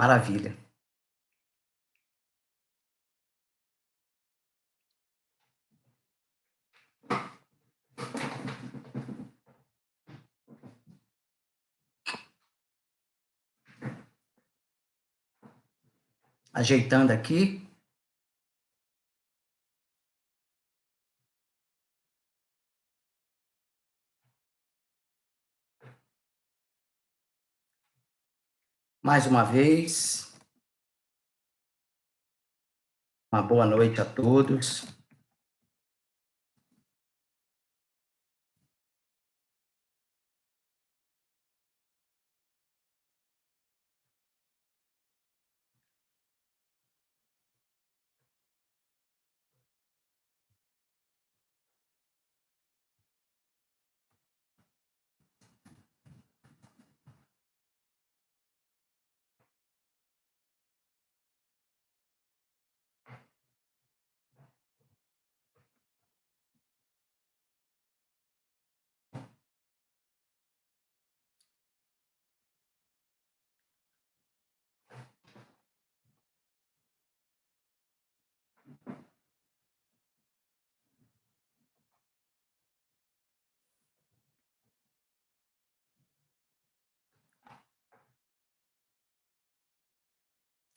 Maravilha. Ajeitando aqui. Mais uma vez, uma boa noite a todos.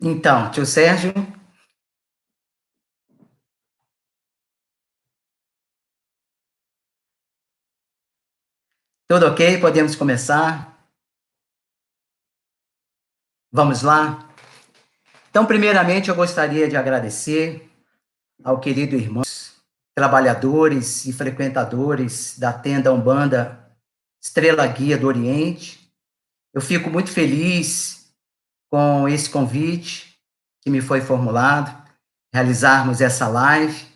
Então, tio Sérgio. Tudo ok? Podemos começar? Vamos lá? Então, primeiramente, eu gostaria de agradecer ao querido irmão, trabalhadores e frequentadores da tenda Umbanda Estrela Guia do Oriente. Eu fico muito feliz com esse convite que me foi formulado, realizarmos essa live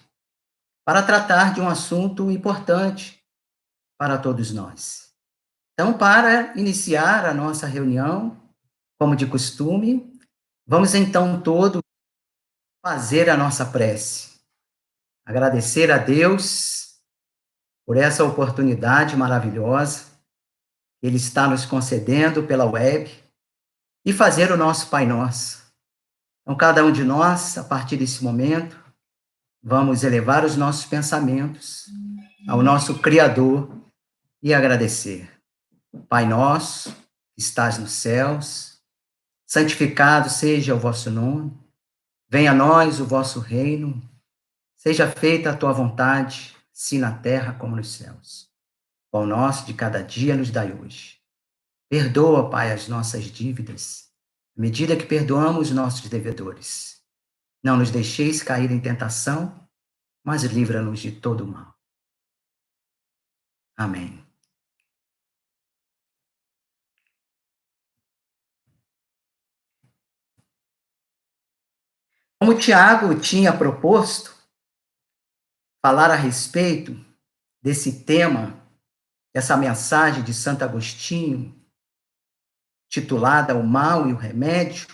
para tratar de um assunto importante para todos nós. Então, para iniciar a nossa reunião, como de costume, vamos então todos fazer a nossa prece. Agradecer a Deus por essa oportunidade maravilhosa que Ele está nos concedendo pela web e fazer o nosso Pai Nosso. Então, cada um de nós, a partir desse momento, vamos elevar os nossos pensamentos ao nosso Criador e agradecer. Pai nosso, que estás nos céus, santificado seja o vosso nome, venha a nós o vosso reino, seja feita a tua vontade, assim na terra como nos céus. Pão nosso de cada dia nos dai hoje. Perdoa, Pai, as nossas dívidas, à medida que perdoamos nossos devedores. Não nos deixeis cair em tentação, mas livra-nos de todo o mal. Amém. Como Tiago tinha proposto falar a respeito desse tema, essa mensagem de Santo Agostinho, titulada O Mal e o Remédio,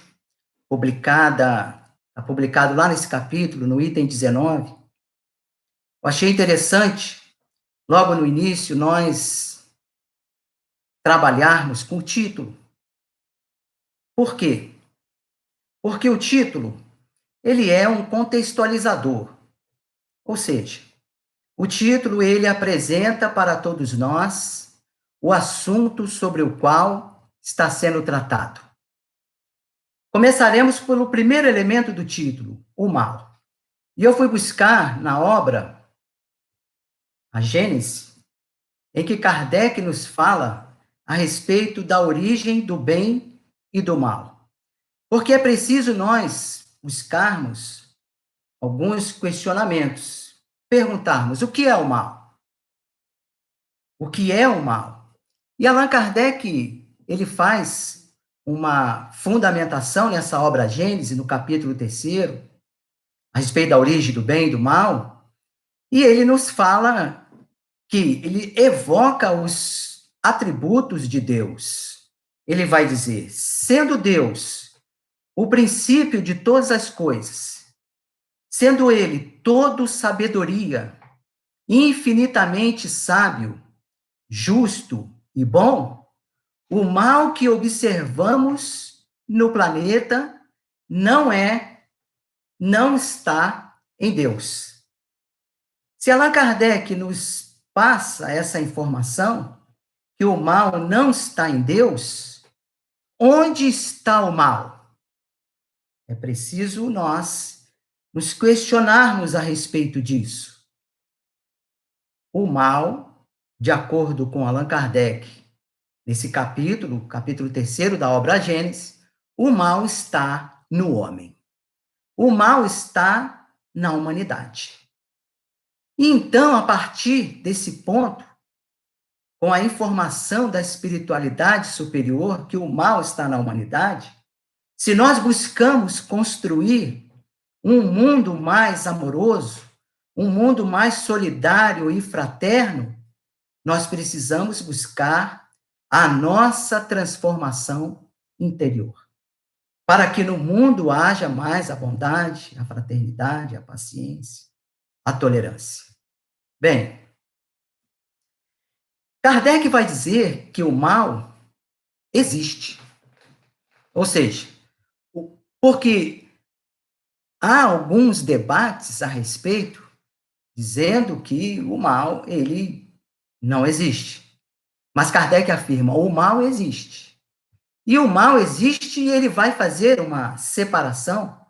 publicado lá nesse capítulo, no item 19, eu achei interessante, logo no início, nós trabalharmos com o título. Por quê? Porque o título, ele é um contextualizador, ou seja, o título, ele apresenta para todos nós o assunto sobre o qual está sendo tratado. Começaremos pelo primeiro elemento do título, o mal. E eu fui buscar na obra, a Gênese, em que Kardec nos fala a respeito da origem do bem e do mal. Porque é preciso nós buscarmos alguns questionamentos, perguntarmos o que é o mal? O que é o mal? E Allan Kardec, ele faz uma fundamentação nessa obra Gênese, no capítulo 3º, a respeito da origem do bem e do mal, e ele nos fala que ele evoca os atributos de Deus. Ele vai dizer, sendo Deus o princípio de todas as coisas, sendo ele todo sabedoria, infinitamente sábio, justo e bom, o mal que observamos no planeta não está em Deus. Se Allan Kardec nos passa essa informação, que o mal não está em Deus, onde está o mal? É preciso nós nos questionarmos a respeito disso. O mal, de acordo com Allan Kardec, nesse capítulo 3º da obra Gênesis, o mal está no homem. O mal está na humanidade. E então, a partir desse ponto, com a informação da espiritualidade superior, que o mal está na humanidade, se nós buscamos construir um mundo mais amoroso, um mundo mais solidário e fraterno, nós precisamos buscar a nossa transformação interior, para que no mundo haja mais a bondade, a fraternidade, a paciência, a tolerância. Bem, Kardec vai dizer que o mal existe. Ou seja, porque há alguns debates a respeito dizendo que o mal, ele não existe. Mas Kardec afirma, o mal existe. E o mal existe e ele vai fazer uma separação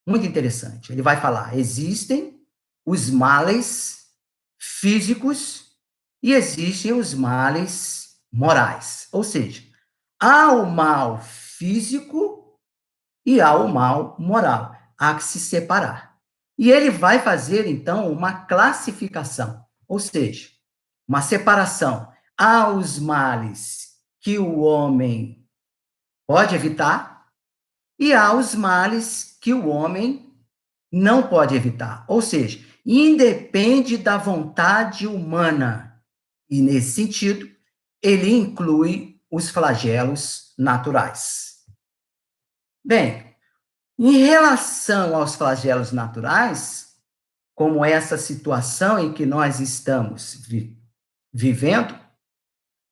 muito interessante. Ele vai falar, existem os males físicos e existem os males morais. Ou seja, há o mal físico e há o mal moral. Há que se separar. E ele vai fazer, então, uma classificação, ou seja, uma separação. Há os males que o homem pode evitar e há os males que o homem não pode evitar. Ou seja, independe da vontade humana. E, nesse sentido, ele inclui os flagelos naturais. Bem, em relação aos flagelos naturais, como essa situação em que nós estamos vivendo,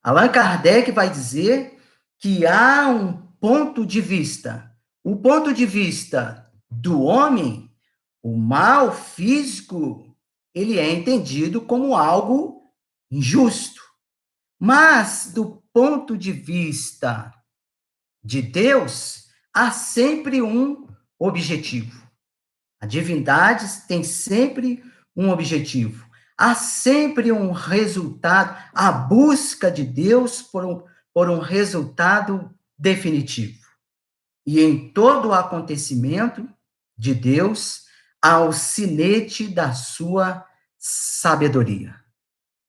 Allan Kardec vai dizer que há um ponto de vista. O ponto de vista do homem, o mal físico, ele é entendido como algo injusto. Mas, do ponto de vista de Deus, há sempre um objetivo. A divindade tem sempre um objetivo. Há sempre um resultado, a busca de Deus por um resultado definitivo. E em todo o acontecimento de Deus, há o sinete da sua sabedoria.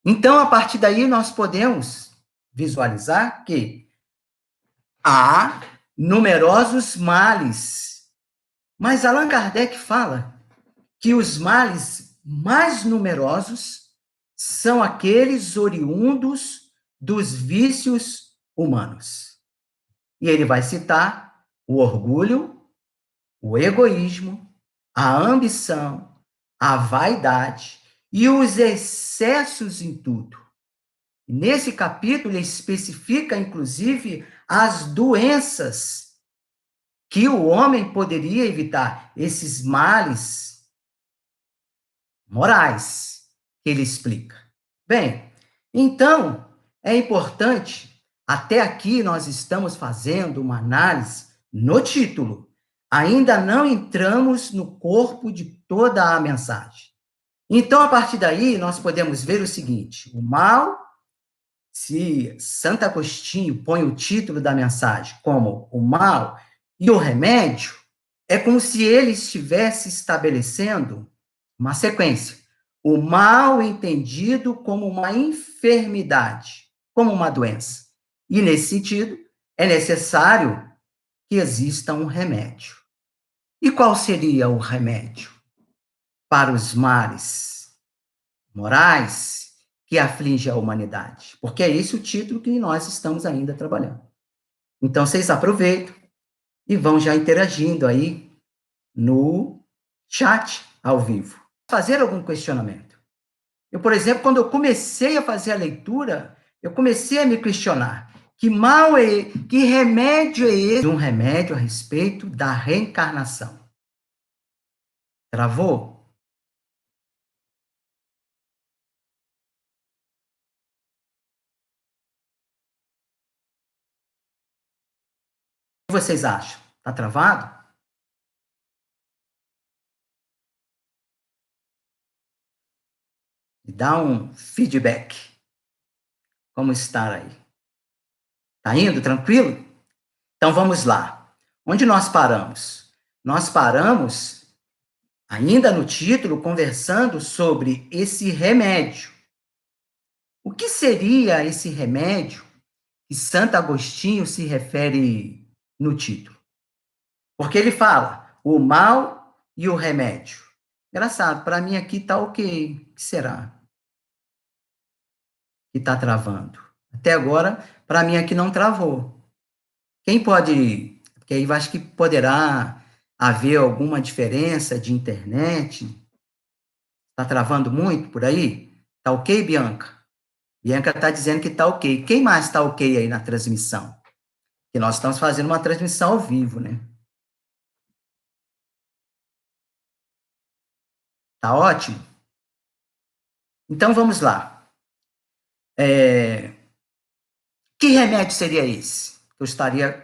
Então, a partir daí, nós podemos visualizar que há numerosos males. Mas Allan Kardec fala que os males mais numerosos são aqueles oriundos dos vícios humanos. E ele vai citar o orgulho, o egoísmo, a ambição, a vaidade e os excessos em tudo. Nesse capítulo, ele especifica, inclusive, as doenças que o homem poderia evitar, esses males morais que ele explica. Bem, então, é importante, até aqui nós estamos fazendo uma análise no título, ainda não entramos no corpo de toda a mensagem. Então, a partir daí, nós podemos ver o seguinte: o mal, se Santo Agostinho põe o título da mensagem como o mal e o remédio, é como se ele estivesse estabelecendo uma sequência. O mal entendido como uma enfermidade, como uma doença. E, nesse sentido, é necessário que exista um remédio. E qual seria o remédio para os males morais que aflige a humanidade? Porque é esse o título que nós estamos ainda trabalhando. Então, vocês aproveitam e vão já interagindo aí no chat ao vivo. Fazer algum questionamento. Eu, por exemplo, quando eu comecei a fazer a leitura, eu comecei a me questionar. Que mal é, que remédio é esse? Um remédio a respeito da reencarnação. Travou? O que vocês acham? Tá travado? Me dá um feedback. Como está aí? Tá indo tranquilo? Então vamos lá. Onde nós paramos? Nós paramos ainda no título conversando sobre esse remédio. O que seria esse remédio que Santo Agostinho se refere no título? Porque ele fala o mal e o remédio. Engraçado, para mim aqui tá ok. O que será que está travando? Até agora, para mim aqui não travou. Quem pode, porque aí eu acho que poderá haver alguma diferença de internet. Está travando muito por aí? Tá ok, Bianca? Bianca está dizendo que tá ok. Quem mais está ok aí na transmissão? Que nós estamos fazendo uma transmissão ao vivo, né? Tá ótimo? Então vamos lá. Que remédio seria esse? Eu estaria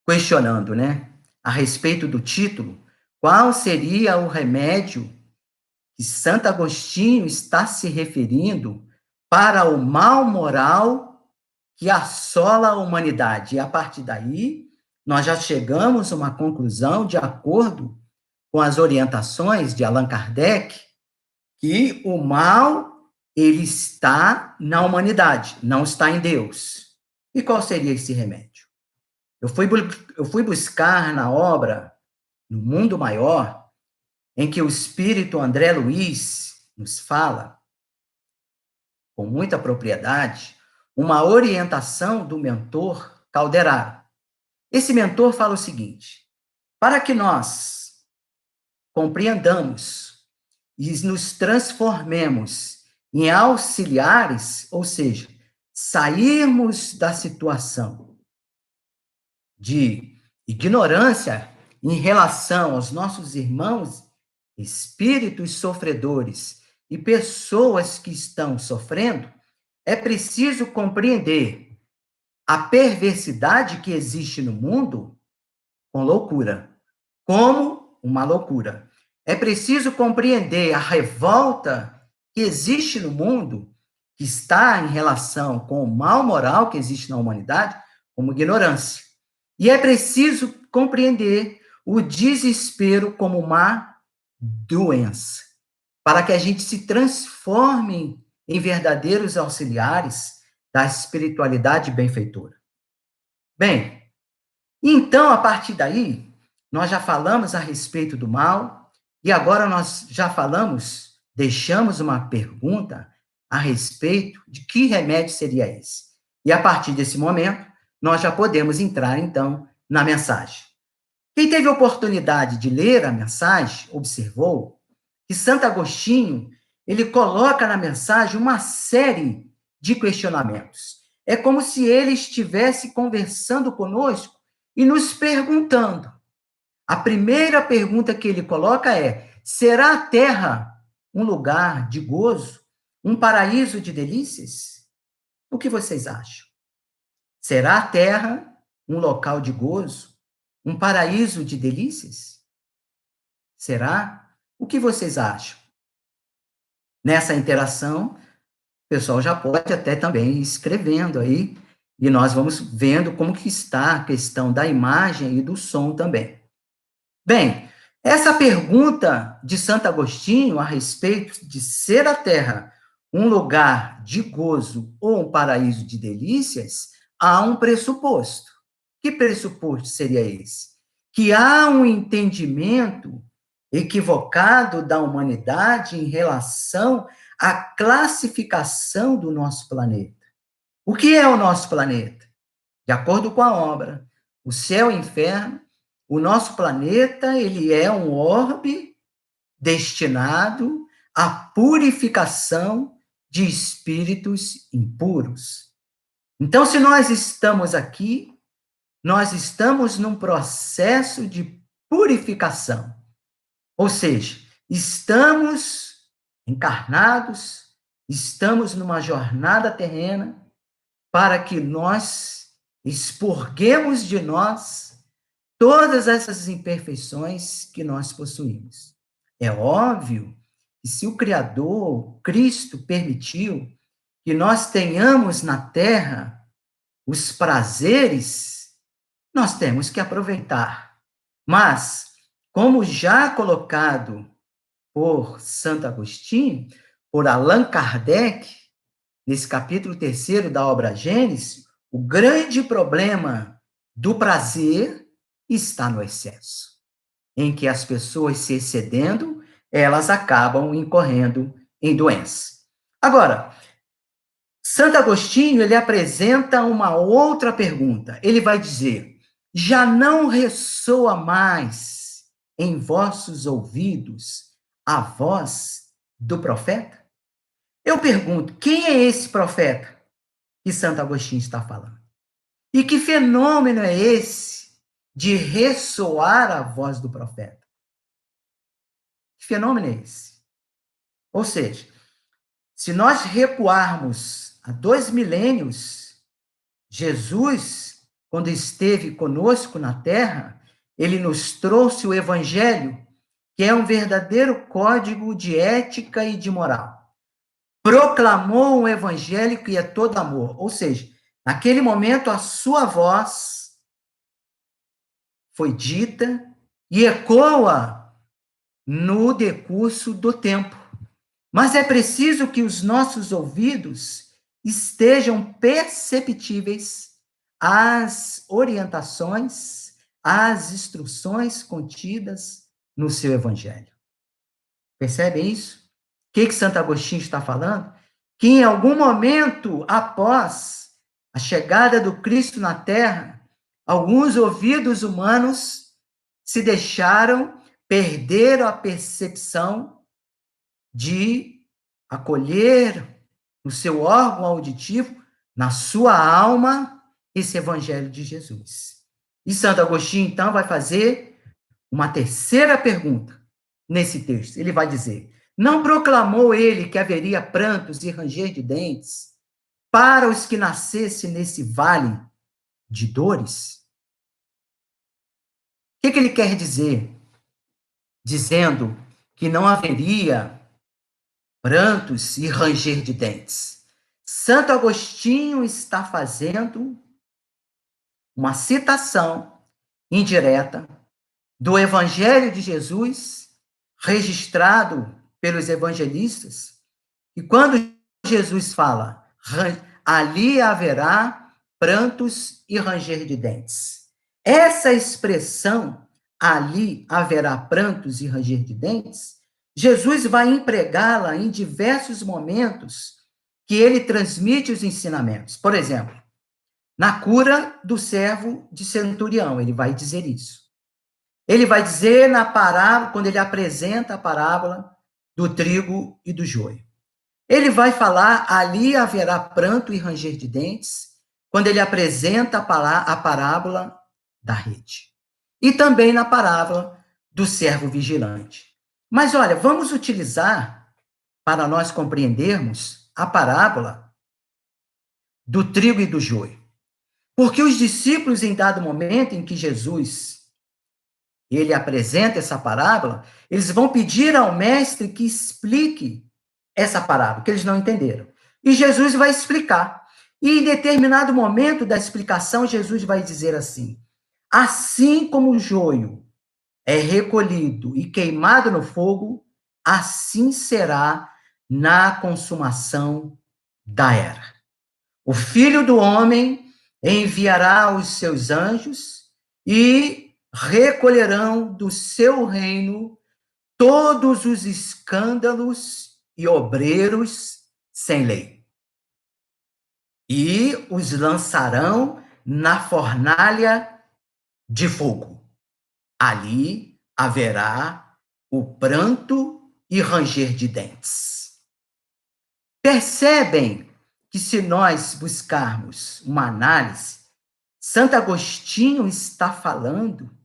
questionando, né? A respeito do título, qual seria o remédio que Santo Agostinho está se referindo para o mal moral que assola a humanidade? E a partir daí, nós já chegamos a uma conclusão, de acordo com as orientações de Allan Kardec, que o mal ele está na humanidade, não está em Deus. E qual seria esse remédio? Eu fui buscar na obra No Mundo Maior, em que o espírito André Luiz nos fala, com muita propriedade, uma orientação do mentor Calderaro. Esse mentor fala o seguinte: para que nós compreendamos e nos transformemos em auxiliares, ou seja, sairmos da situação de ignorância em relação aos nossos irmãos, espíritos sofredores e pessoas que estão sofrendo, é preciso compreender a perversidade que existe no mundo com loucura, como uma loucura. É preciso compreender a revolta que existe no mundo, que está em relação com o mal moral que existe na humanidade, como ignorância. E é preciso compreender o desespero como uma doença, para que a gente se transforme em verdadeiros auxiliares da espiritualidade benfeitora. Bem, então, a partir daí, nós já falamos a respeito do mal, e agora nós já falamos, deixamos uma pergunta a respeito de que remédio seria esse. E a partir desse momento, nós já podemos entrar, então, na mensagem. Quem teve a oportunidade de ler a mensagem, observou que Santo Agostinho, ele coloca na mensagem uma série de questionamentos. É como se ele estivesse conversando conosco e nos perguntando. A primeira pergunta que ele coloca é: será a Terra um lugar de gozo, um paraíso de delícias? O que vocês acham? Será a Terra um local de gozo, um paraíso de delícias? Será? O que vocês acham? Nessa interação, o pessoal já pode até também ir escrevendo aí, e nós vamos vendo como que está a questão da imagem e do som também. Bem, essa pergunta de Santo Agostinho a respeito de ser a Terra um lugar de gozo ou um paraíso de delícias, há um pressuposto. Que pressuposto seria esse? Que há um entendimento equivocado da humanidade em relação à classificação do nosso planeta. O que é o nosso planeta? De acordo com a obra, o céu e o inferno, o nosso planeta, ele é um orbe destinado à purificação de espíritos impuros. Então, se nós estamos aqui, nós estamos num processo de purificação. Ou seja, estamos encarnados, estamos numa jornada terrena para que nós expurguemos de nós todas essas imperfeições que nós possuímos. É óbvio que se o Criador, Cristo, permitiu que nós tenhamos na terra os prazeres, nós temos que aproveitar. Mas, como já colocado por Santo Agostinho, por Allan Kardec, nesse capítulo 3º da obra Gênesis, o grande problema do prazer está no excesso, em que as pessoas se excedendo, elas acabam incorrendo em doença. Agora, Santo Agostinho, ele apresenta uma outra pergunta. Ele vai dizer: já não ressoa mais em vossos ouvidos a voz do profeta? Eu pergunto, quem é esse profeta que Santo Agostinho está falando? E que fenômeno é esse de ressoar a voz do profeta? Que fenômeno é esse? Ou seja, se nós recuarmos a 2 milênios, Jesus, quando esteve conosco na terra, ele nos trouxe o evangelho, que é um verdadeiro código de ética e de moral. Proclamou um evangelho que é todo amor. Ou seja, naquele momento a sua voz foi dita e ecoa no decurso do tempo. Mas é preciso que os nossos ouvidos estejam perceptíveis às orientações, às instruções contidas no seu evangelho. Percebem isso? O que Santo Agostinho está falando? Que em algum momento após a chegada do Cristo na Terra, alguns ouvidos humanos se deixaram, perderam a percepção de acolher no seu órgão auditivo, na sua alma, esse evangelho de Jesus. E Santo Agostinho, então, vai fazer uma terceira pergunta nesse texto. Ele vai dizer: não proclamou ele que haveria prantos e ranger de dentes para os que nascessem nesse vale de dores? O que ele quer dizer? Dizendo que não haveria prantos e ranger de dentes. Santo Agostinho está fazendo uma citação indireta do Evangelho de Jesus, registrado pelos evangelistas, e quando Jesus fala, ali haverá prantos e ranger de dentes. Essa expressão, ali haverá prantos e ranger de dentes, Jesus vai empregá-la em diversos momentos que ele transmite os ensinamentos. Por exemplo, na cura do servo de centurião, ele vai dizer isso. Ele vai dizer na parábola, quando ele apresenta a parábola do trigo e do joio. Ele vai falar, ali haverá pranto e ranger de dentes, quando ele apresenta a parábola da rede. E também na parábola do servo vigilante. Mas olha, vamos utilizar, para nós compreendermos, a parábola do trigo e do joio. Porque os discípulos, em dado momento em que Jesus ele apresenta essa parábola, eles vão pedir ao mestre que explique essa parábola, que eles não entenderam. E Jesus vai explicar. E em determinado momento da explicação, Jesus vai dizer assim: assim como o joio é recolhido e queimado no fogo, assim será na consumação da era. O Filho do Homem enviará os seus anjos e recolherão do seu reino todos os escândalos e obreiros sem lei. E os lançarão na fornalha de fogo. Ali haverá o pranto e ranger de dentes. Percebem que, se nós buscarmos uma análise, Santo Agostinho está falando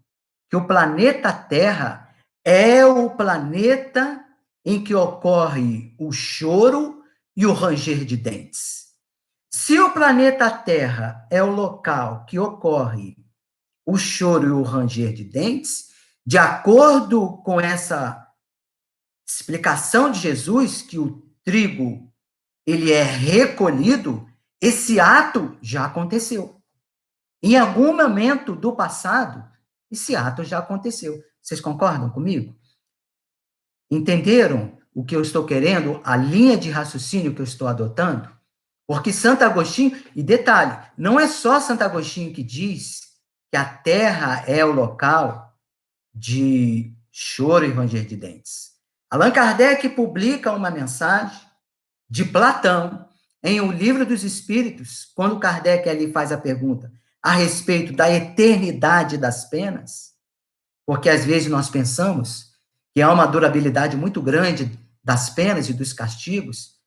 que o planeta Terra é o planeta em que ocorre o choro e o ranger de dentes. Se o planeta Terra é o local que ocorre o choro e o ranger de dentes, de acordo com essa explicação de Jesus, que o trigo ele é recolhido, esse ato já aconteceu. Em algum momento do passado, esse ato já aconteceu. Vocês concordam comigo? Entenderam o que eu estou querendo? A linha de raciocínio que eu estou adotando? Porque Santo Agostinho, e detalhe, não é só Santo Agostinho que diz que a terra é o local de choro e ranger de dentes. Allan Kardec publica uma mensagem de Platão em O Livro dos Espíritos, quando Kardec ali faz a pergunta a respeito da eternidade das penas, porque às vezes nós pensamos que há uma durabilidade muito grande das penas e dos castigos,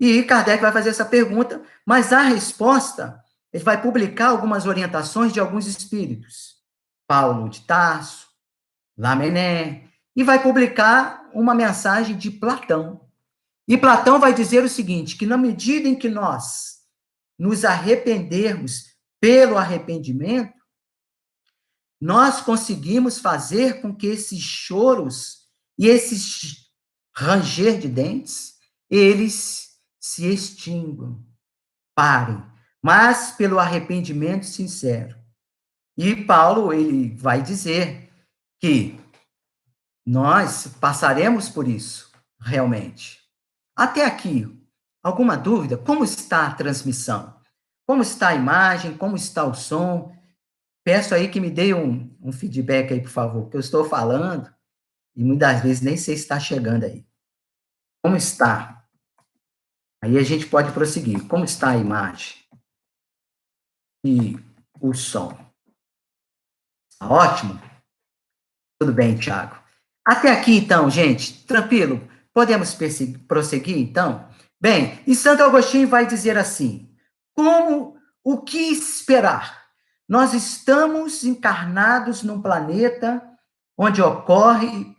e Kardec vai fazer essa pergunta, mas a resposta, ele vai publicar algumas orientações de alguns espíritos, Paulo de Tarso, Lamennais, e vai publicar uma mensagem de Platão. E Platão vai dizer o seguinte, que na medida em que nós nos arrependermos pelo arrependimento, nós conseguimos fazer com que esses choros e esses ranger de dentes, eles se extinguam, parem, mas pelo arrependimento sincero. E Paulo, ele vai dizer que nós passaremos por isso, realmente. Até aqui, alguma dúvida? Como está a transmissão? Como está a imagem? Como está o som? Peço aí que me dê um feedback aí, por favor, porque eu estou falando e muitas vezes nem sei se está chegando aí. Como está? Aí a gente pode prosseguir. Como está a imagem e o som? Tá ótimo? Tudo bem, Thiago. Até aqui, então, gente, tranquilo? Podemos prosseguir, então? Bem, e Santo Agostinho vai dizer assim, o que esperar? Nós estamos encarnados num planeta onde ocorre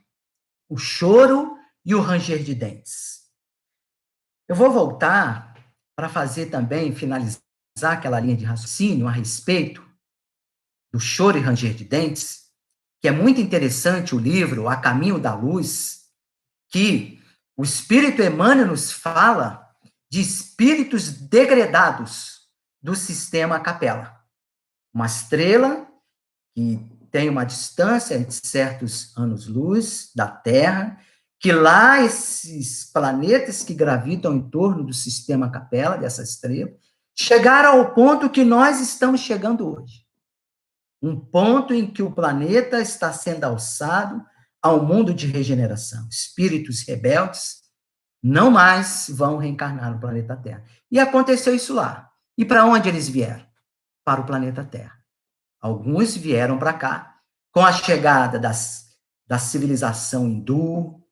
o choro e o ranger de dentes. Eu vou voltar para fazer também, finalizar aquela linha de raciocínio a respeito do choro e ranger de dentes, que é muito interessante o livro A Caminho da Luz, que o Espírito Emmanuel nos fala de espíritos degredados do sistema Capela. Uma estrela que tem uma distância de certos anos-luz da Terra, que lá esses planetas que gravitam em torno do sistema Capela, dessa estrela, chegaram ao ponto que nós estamos chegando hoje. Um ponto em que o planeta está sendo alçado ao mundo de regeneração. Espíritos rebeldes não mais vão reencarnar no planeta Terra. E aconteceu isso lá. E para onde eles vieram? Para o planeta Terra. Alguns vieram para cá com a chegada da civilização hindu,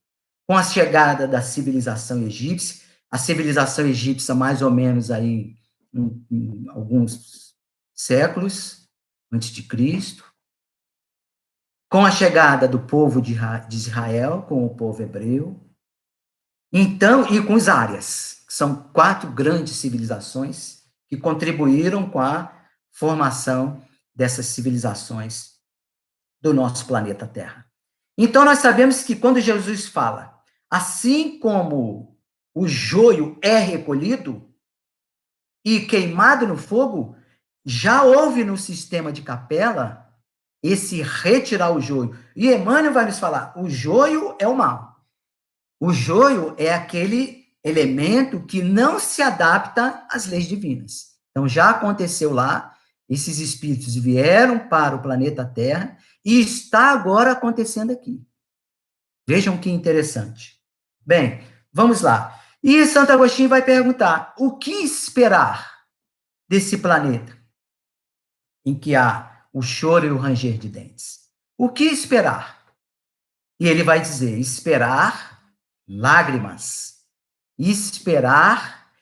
com a chegada da civilização egípcia, a civilização egípcia mais ou menos aí em alguns séculos antes de Cristo, com a chegada do povo de Israel, com o povo hebreu, então, e com os árias, que são 4 grandes civilizações que contribuíram com a formação dessas civilizações do nosso planeta Terra. Então, nós sabemos que quando Jesus fala, assim como o joio é recolhido e queimado no fogo, já houve no sistema de Capela esse retirar o joio. E Emmanuel vai nos falar, o joio é o mal. O joio é aquele elemento que não se adapta às leis divinas. Então, já aconteceu lá, esses espíritos vieram para o planeta Terra e está agora acontecendo aqui. Vejam que interessante. Bem, vamos lá. E Santo Agostinho vai perguntar, o que esperar desse planeta em que há o choro e o ranger de dentes? O que esperar? E ele vai dizer, esperar lágrimas, esperar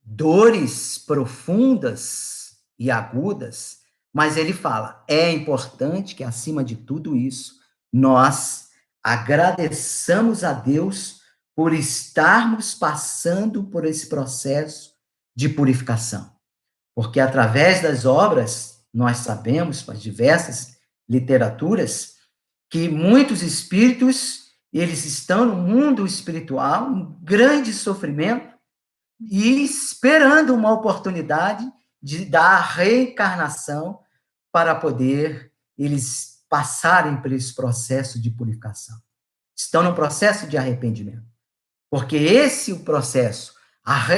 dores profundas e agudas, mas ele fala, é importante que, acima de tudo isso, nós agradeçamos a Deus por estarmos passando por esse processo de purificação. Porque através das obras, nós sabemos, com as diversas literaturas, que muitos espíritos, eles estão no mundo espiritual, em grande sofrimento, e esperando uma oportunidade da reencarnação para poder eles passarem por esse processo de purificação. Estão no processo de arrependimento. Porque esse é o processo,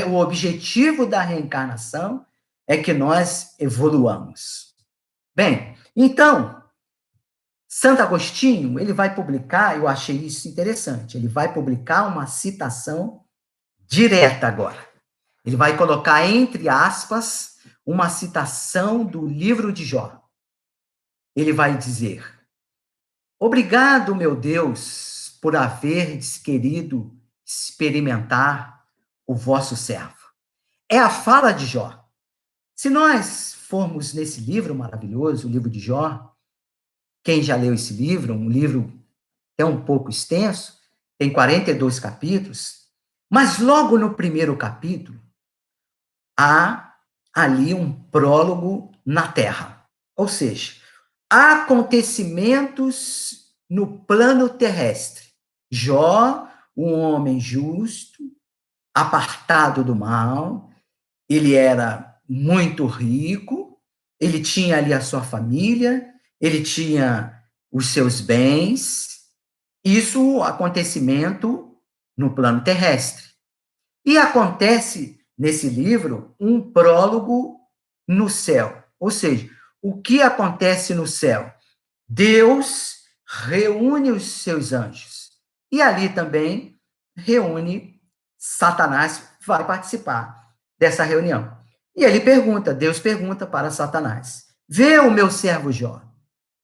o objetivo da reencarnação é que nós evoluamos. Bem, então, Santo Agostinho, ele vai publicar, eu achei isso interessante, ele vai publicar uma citação direta agora. Ele vai colocar, entre aspas, uma citação do livro de Jó. Ele vai dizer: obrigado, meu Deus, por haverdes querido experimentar o vosso servo. É a fala de Jó. Se nós formos nesse livro maravilhoso, o livro de Jó, quem já leu esse livro, um livro até um pouco extenso, tem 42 capítulos, mas logo no primeiro capítulo, há ali um prólogo na Terra. Ou seja, acontecimentos no plano terrestre. Jó, um homem justo, apartado do mal, ele era muito rico, ele tinha ali a sua família, ele tinha os seus bens, isso acontecimento no plano terrestre. E acontece nesse livro um prólogo no céu, ou seja, o que acontece no céu? Deus reúne os seus anjos e ali também reúne Satanás, vai participar dessa reunião. E ele pergunta, Deus pergunta para Satanás: vê o meu servo Jó,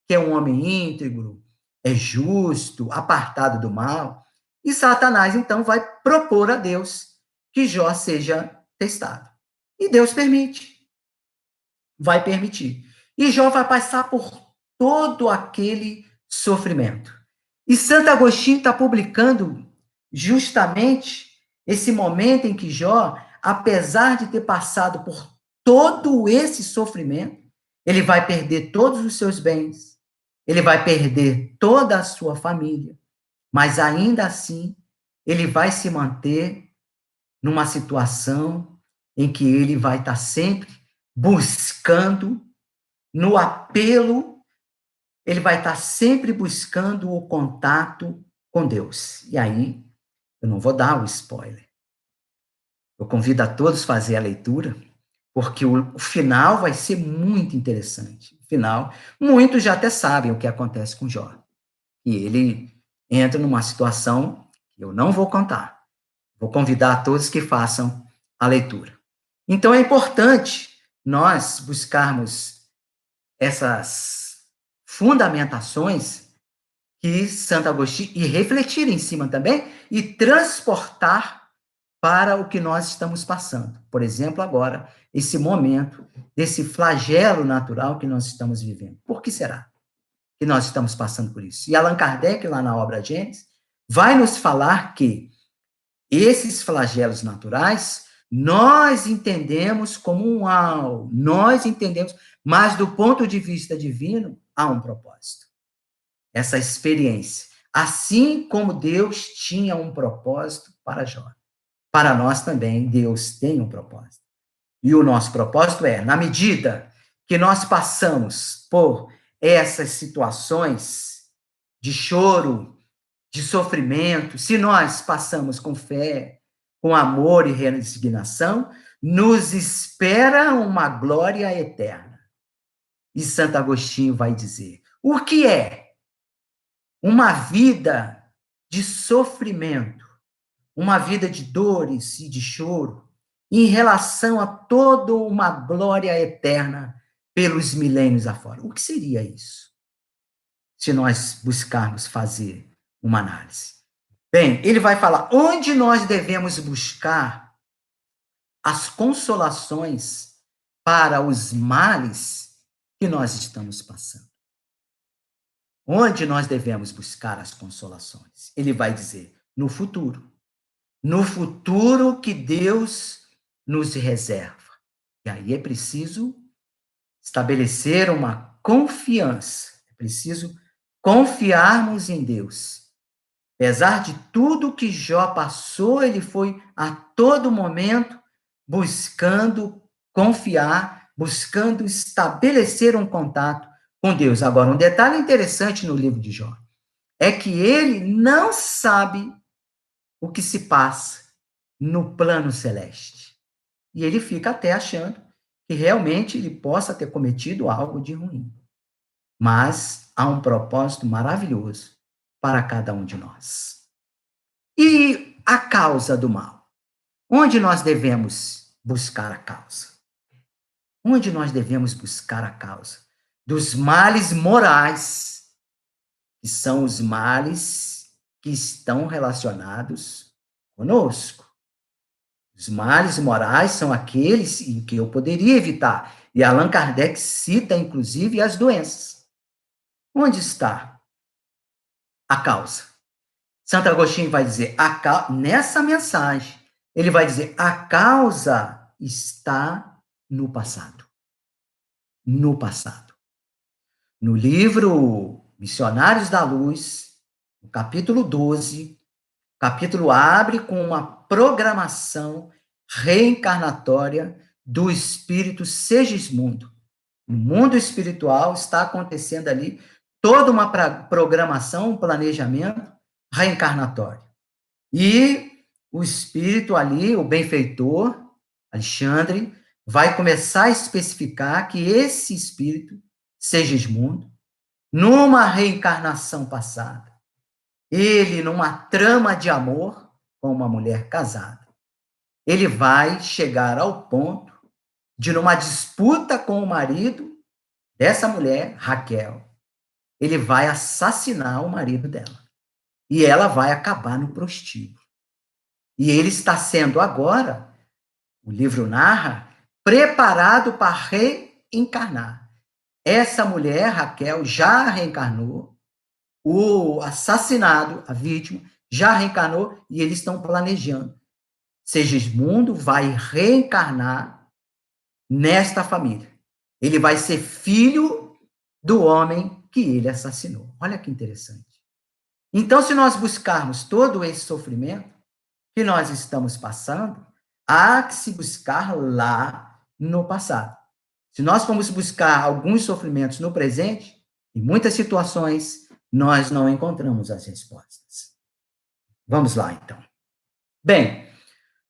que é um homem íntegro, é justo, apartado do mal. E Satanás, então, vai propor a Deus que Jó seja testado. E Deus permite, vai permitir. E Jó vai passar por todo aquele sofrimento. E Santo Agostinho está publicando justamente esse momento em que Jó, apesar de ter passado por todo esse sofrimento, ele vai perder todos os seus bens, ele vai perder toda a sua família, mas ainda assim, ele vai se manter numa situação em que ele vai estar sempre buscando, no apelo, ele vai estar sempre buscando o contato com Deus. E aí, eu não vou dar o spoiler. Eu convido a todos a fazer a leitura, porque o final vai ser muito interessante. O final, muitos já até sabem o que acontece com Jó. E ele entra numa situação que eu não vou contar. Vou convidar a todos que façam a leitura. Então, é importante nós buscarmos essas fundamentações que Santo Agostinho, e refletir em cima também, e transportar para o que nós estamos passando. Por exemplo, agora, esse momento, desse flagelo natural que nós estamos vivendo. Por que será que nós estamos passando por isso? E Allan Kardec, lá na obra Gênesis, vai nos falar que esses flagelos naturais, nós entendemos como um mal, nós entendemos, mas do ponto de vista divino, há um propósito. Essa experiência. Assim como Deus tinha um propósito para Jó. Para nós também, Deus tem um propósito. E o nosso propósito é, na medida que nós passamos por essas situações de choro, de sofrimento, se nós passamos com fé, com amor e resignação, nos espera uma glória eterna. E Santo Agostinho vai dizer: o que é uma vida de sofrimento, uma vida de dores e de choro, em relação a toda uma glória eterna pelos milênios afora? O que seria isso? Se nós buscarmos fazer uma análise. Bem, ele vai falar onde nós devemos buscar as consolações para os males que nós estamos passando. Onde nós devemos buscar as consolações? Ele vai dizer, no futuro. No futuro que Deus nos reserva. E aí é preciso estabelecer uma confiança. É preciso confiarmos em Deus. Apesar de tudo que Jó passou, ele foi a todo momento buscando confiar, buscando estabelecer um contato com Deus. Agora, um detalhe interessante no livro de Jó é que ele não sabe o que se passa no plano celeste. E ele fica até achando que realmente ele possa ter cometido algo de ruim. Mas há um propósito maravilhoso para cada um de nós. E a causa do mal? Onde nós devemos buscar a causa? Onde nós devemos buscar a causa? Dos males morais, que são os males que estão relacionados conosco. Os males morais são aqueles em que eu poderia evitar. E Allan Kardec cita, inclusive, as doenças. Onde está a causa? Santo Agostinho vai dizer, nessa mensagem, ele vai dizer, a causa está no passado. No passado. No livro Missionários da Luz, no capítulo 12, o capítulo abre com uma programação reencarnatória do espírito Segismundo. No mundo espiritual está acontecendo ali toda uma programação, um planejamento reencarnatório. E o espírito ali, o benfeitor, Alexandre, vai começar a especificar que esse espírito, Segismundo, numa reencarnação passada, ele, numa trama de amor com uma mulher casada, ele vai chegar ao ponto de, numa disputa com o marido dessa mulher, Raquel, ele vai assassinar o marido dela. E ela vai acabar no prostíbulo. E ele está sendo agora, o livro narra, preparado para reencarnar. Essa mulher, Raquel, já reencarnou, o assassinado, a vítima, já reencarnou e eles estão planejando. Segismundo vai reencarnar nesta família. Ele vai ser filho do homem que ele assassinou. Olha que interessante. Então, se nós buscarmos todo esse sofrimento que nós estamos passando, há que se buscar lá no passado. Se nós formos buscar alguns sofrimentos no presente, em muitas situações, nós não encontramos as respostas. Vamos lá, então. Bem,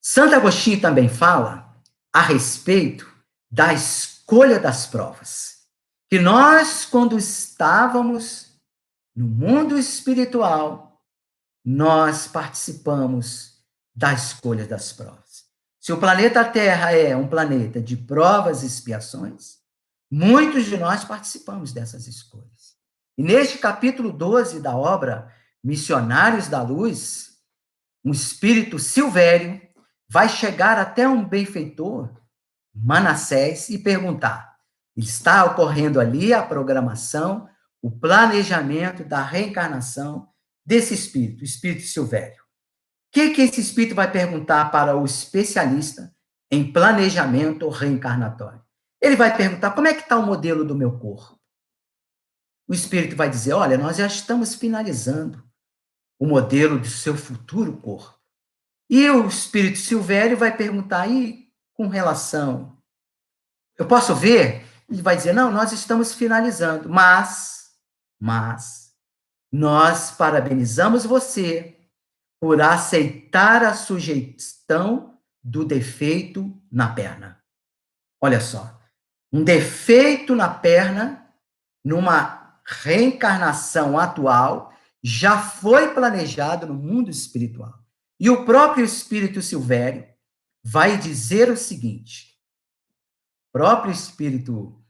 Santo Agostinho também fala a respeito da escolha das provas. Que nós, quando estávamos no mundo espiritual, nós participamos da escolha das provas. Se o planeta Terra é um planeta de provas e expiações, muitos de nós participamos dessas escolhas. E neste capítulo 12 da obra Missionários da Luz, um espírito Silvério vai chegar até um benfeitor, Manassés, e perguntar: está ocorrendo ali a programação, o planejamento da reencarnação desse espírito, o espírito Silvério. O que esse espírito vai perguntar para o especialista em planejamento reencarnatório? Ele vai perguntar: como é que está o modelo do meu corpo? O espírito vai dizer: olha, nós já estamos finalizando o modelo do seu futuro corpo. E o espírito Silvério vai perguntar: e com relação, eu posso ver? Ele vai dizer: não, nós estamos finalizando, mas nós parabenizamos você por aceitar a sugestão do defeito na perna. Olha só, um defeito na perna, numa reencarnação atual, já foi planejado no mundo espiritual. E o próprio espírito Silvério vai dizer o seguinte: o próprio espírito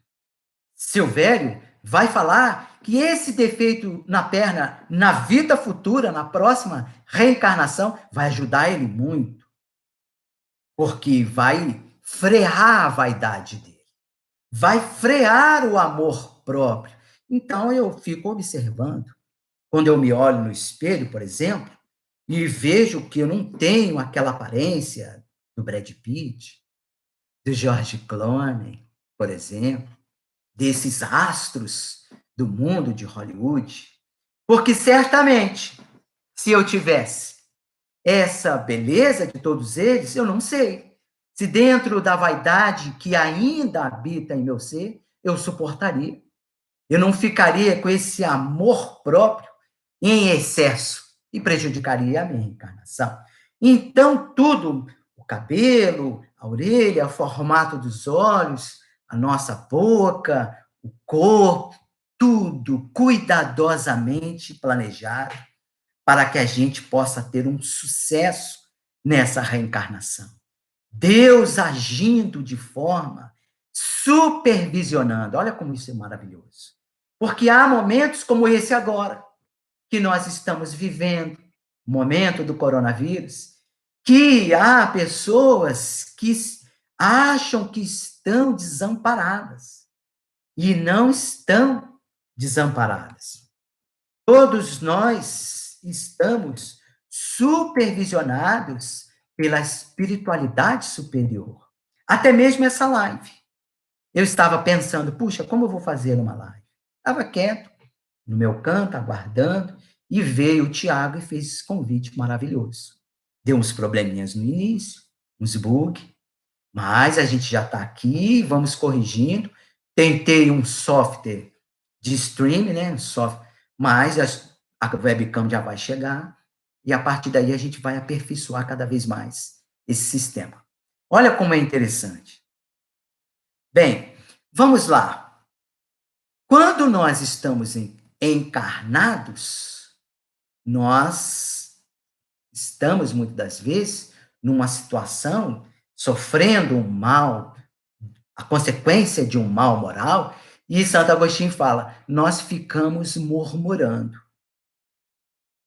Silvério vai falar que esse defeito na perna, na vida futura, na próxima reencarnação, vai ajudar ele muito. porque vai frear a vaidade dele, vai frear o amor próprio. Então eu fico observando, quando eu me olho no espelho, por exemplo, e vejo que eu não tenho aquela aparência do Brad Pitt, do George Clooney, por exemplo, desses astros do mundo de Hollywood, porque certamente, se eu tivesse essa beleza de todos eles, eu não sei se dentro da vaidade que ainda habita em meu ser, eu suportaria. Eu não ficaria com esse amor próprio em excesso e prejudicaria a minha encarnação. Então, tudo, o cabelo, a orelha, o formato dos olhos, a nossa boca, o corpo, tudo cuidadosamente planejado para que a gente possa ter um sucesso nessa reencarnação. Deus agindo de forma supervisionando. Olha como isso é maravilhoso. Porque há momentos como esse agora, que nós estamos vivendo, o momento do coronavírus, que há pessoas que acham que estão desamparadas e não estão desamparadas. Todos nós estamos supervisionados pela espiritualidade superior. Até mesmo essa live. Eu estava pensando, puxa, como eu vou fazer uma live? Estava quieto, no meu canto, aguardando, e veio o Tiago e fez esse convite maravilhoso. Deu uns probleminhas no início, uns bugs, mas a gente já está aqui, vamos corrigindo. Tentei um software de streaming, né? Mas a webcam já vai chegar, e a partir daí a gente vai aperfeiçoar cada vez mais esse sistema. Olha como é interessante. Bem, vamos lá. Quando nós estamos encarnados, nós estamos, muitas das vezes, numa situação, sofrendo um mal, a consequência de um mal moral, e Santo Agostinho fala, nós ficamos murmurando.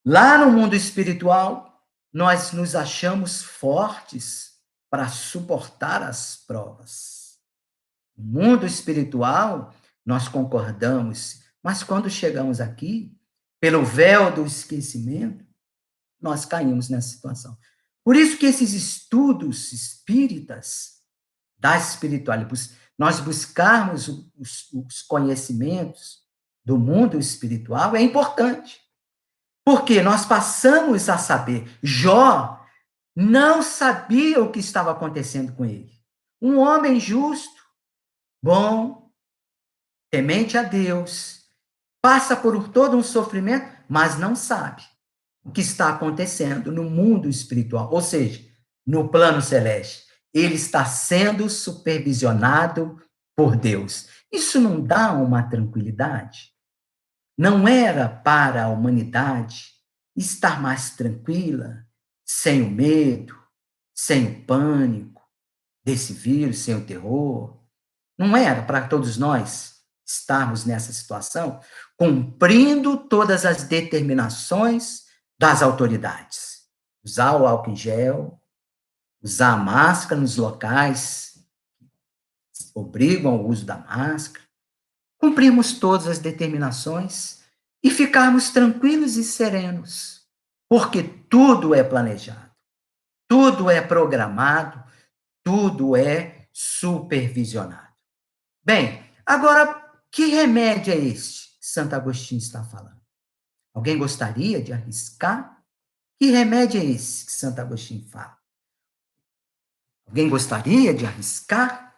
Lá no mundo espiritual, nós nos achamos fortes para suportar as provas. No mundo espiritual, nós concordamos, mas quando chegamos aqui, pelo véu do esquecimento, nós caímos nessa situação. Por isso que esses estudos espíritas, da espiritualidade, nós buscarmos os conhecimentos do mundo espiritual é importante. Porque nós passamos a saber. Jó não sabia o que estava acontecendo com ele. Um homem justo, bom, temente a Deus, passa por todo um sofrimento, mas não sabe o que está acontecendo no mundo espiritual, ou seja, no plano celeste. Ele está sendo supervisionado por Deus. Isso não dá uma tranquilidade? Não era para a humanidade estar mais tranquila, sem o medo, sem o pânico desse vírus, sem o terror? Não era para todos nós estarmos nessa situação, cumprindo todas as determinações das autoridades? Usar o álcool em gel, usar a máscara nos locais que obrigam ao uso da máscara, cumprirmos todas as determinações e ficarmos tranquilos e serenos, porque tudo é planejado, tudo é programado, tudo é supervisionado. Bem, agora, que remédio é este que Santo Agostinho está falando? Alguém gostaria de arriscar? Que remédio é esse que Santo Agostinho fala? Alguém gostaria de arriscar?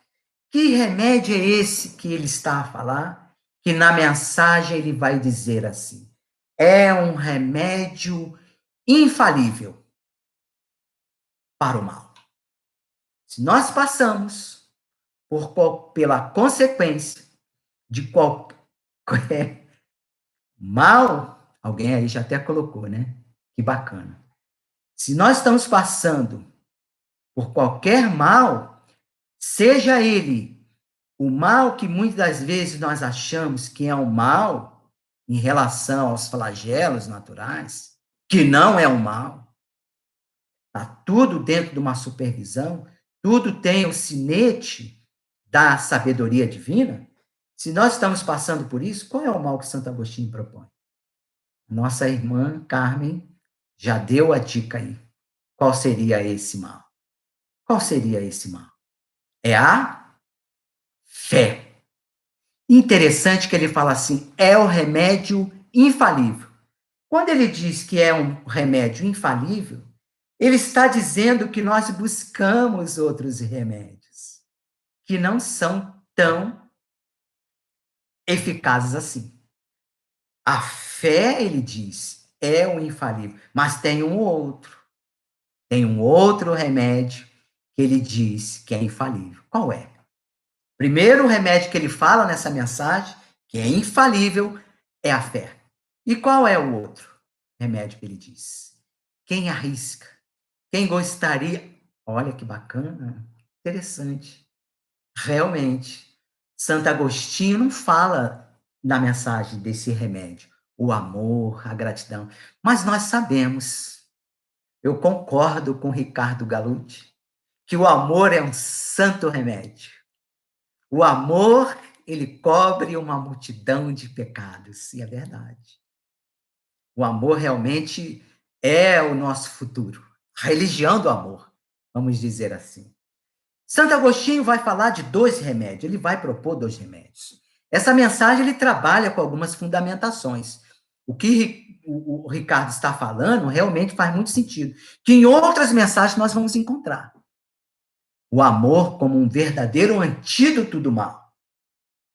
Que remédio é esse que ele está a falar? Que na mensagem ele vai dizer assim: é um remédio infalível para o mal. Se nós passamos pela consequência de qualquer mal, alguém aí já até colocou, né? Que bacana. Se nós estamos passando por qualquer mal, seja ele o mal que muitas das vezes nós achamos que é um mal em relação aos flagelos naturais, que não é um mal, está tudo dentro de uma supervisão, tudo tem o sinete da sabedoria divina, se nós estamos passando por isso, qual é o mal que Santo Agostinho propõe? Nossa irmã Carmen já deu a dica aí. Qual seria esse mal? Qual seria esse mal? É a fé. Interessante que ele fala assim, é o remédio infalível. Quando ele diz que é um remédio infalível, ele está dizendo que nós buscamos outros remédios, que não são tão eficazes assim. A fé, ele diz, é o infalível, mas tem um outro. Tem um outro remédio que ele diz que é infalível. Qual é? Primeiro remédio que ele fala nessa mensagem, que é infalível, é a fé. E qual é o outro remédio que ele diz? Quem arrisca? Quem gostaria? Olha que bacana, interessante. Realmente, Santo Agostinho não fala na mensagem desse remédio, o amor, a gratidão, mas nós sabemos, eu concordo com Ricardo Galucci, que o amor é um santo remédio. O amor, ele cobre uma multidão de pecados, e é verdade. O amor realmente é o nosso futuro. A religião do amor, vamos dizer assim. Santo Agostinho vai falar de 2 remédios, ele vai propor 2 remédios. Essa mensagem ele trabalha com algumas fundamentações. O que o Ricardo está falando realmente faz muito sentido, que em outras mensagens nós vamos encontrar. O amor como um verdadeiro antídoto do mal.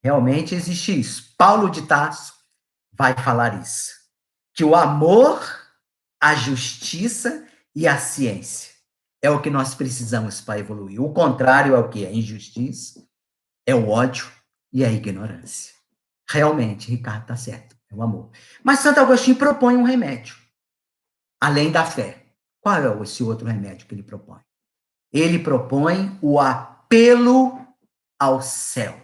Realmente existe isso. Paulo de Tarso vai falar isso. Que o amor, a justiça e a ciência é o que nós precisamos para evoluir. O contrário é o que? A injustiça, é o ódio e a ignorância. Realmente, Ricardo está certo, é o amor. Mas Santo Agostinho propõe um remédio, além da fé. Qual é esse outro remédio que ele propõe? Ele propõe o apelo ao céu.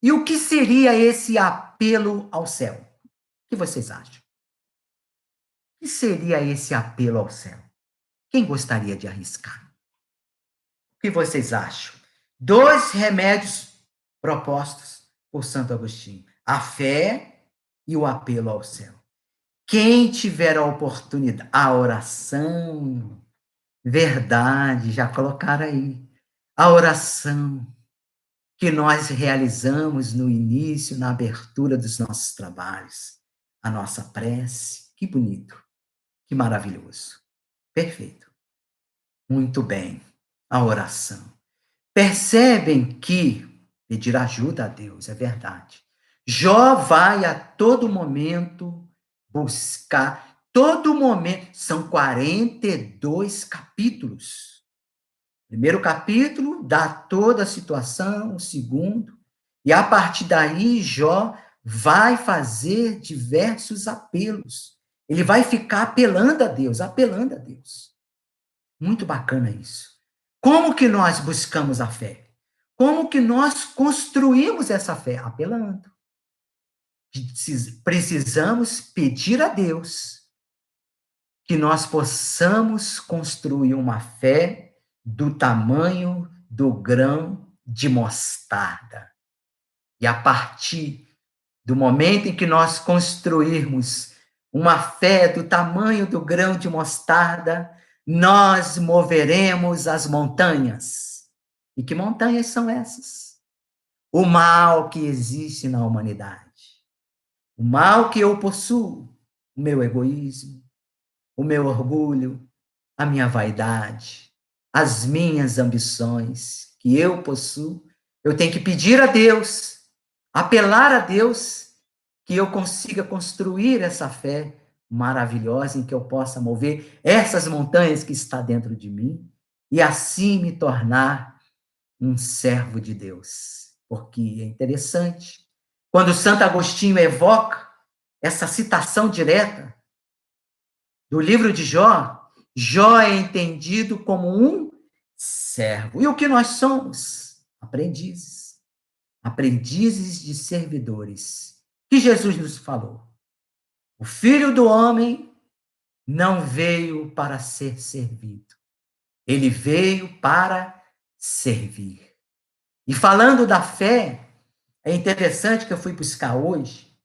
E o que seria esse apelo ao céu? O que vocês acham? O que seria esse apelo ao céu? Quem gostaria de arriscar? O que vocês acham? 2 remédios propostos por Santo Agostinho: a fé e o apelo ao céu. Quem tiver a oportunidade, a oração, verdade, já colocaram aí. A oração que nós realizamos no início, na abertura dos nossos trabalhos, a nossa prece. Que bonito, que maravilhoso. Perfeito. Muito bem. A oração. Percebem que pedir ajuda a Deus, é verdade. Jó vai a todo momento buscar, todo momento, são 42 capítulos. Primeiro capítulo dá toda a situação, o segundo, e a partir daí Jó vai fazer diversos apelos. Ele vai ficar apelando a Deus, apelando a Deus. Muito bacana isso. Como que nós buscamos a fé? Como que nós construímos essa fé? Apelando. Precisamos pedir a Deus que nós possamos construir uma fé do tamanho do grão de mostarda. E a partir do momento em que nós construirmos uma fé do tamanho do grão de mostarda, nós moveremos as montanhas. E que montanhas são essas? O mal que existe na humanidade. O mal que eu possuo, o meu egoísmo, o meu orgulho, a minha vaidade, as minhas ambições que eu possuo, eu tenho que pedir a Deus, apelar a Deus, que eu consiga construir essa fé maravilhosa em que eu possa mover essas montanhas que está dentro de mim e assim me tornar um servo de Deus. Porque é interessante, quando Santo Agostinho evoca essa citação direta do livro de Jó, Jó é entendido como um servo. E o que nós somos? Aprendizes. Aprendizes de servidores. Que Jesus nos falou. O Filho do Homem não veio para ser servido. Ele veio para servir. E falando da fé, é interessante que eu fui buscar hoje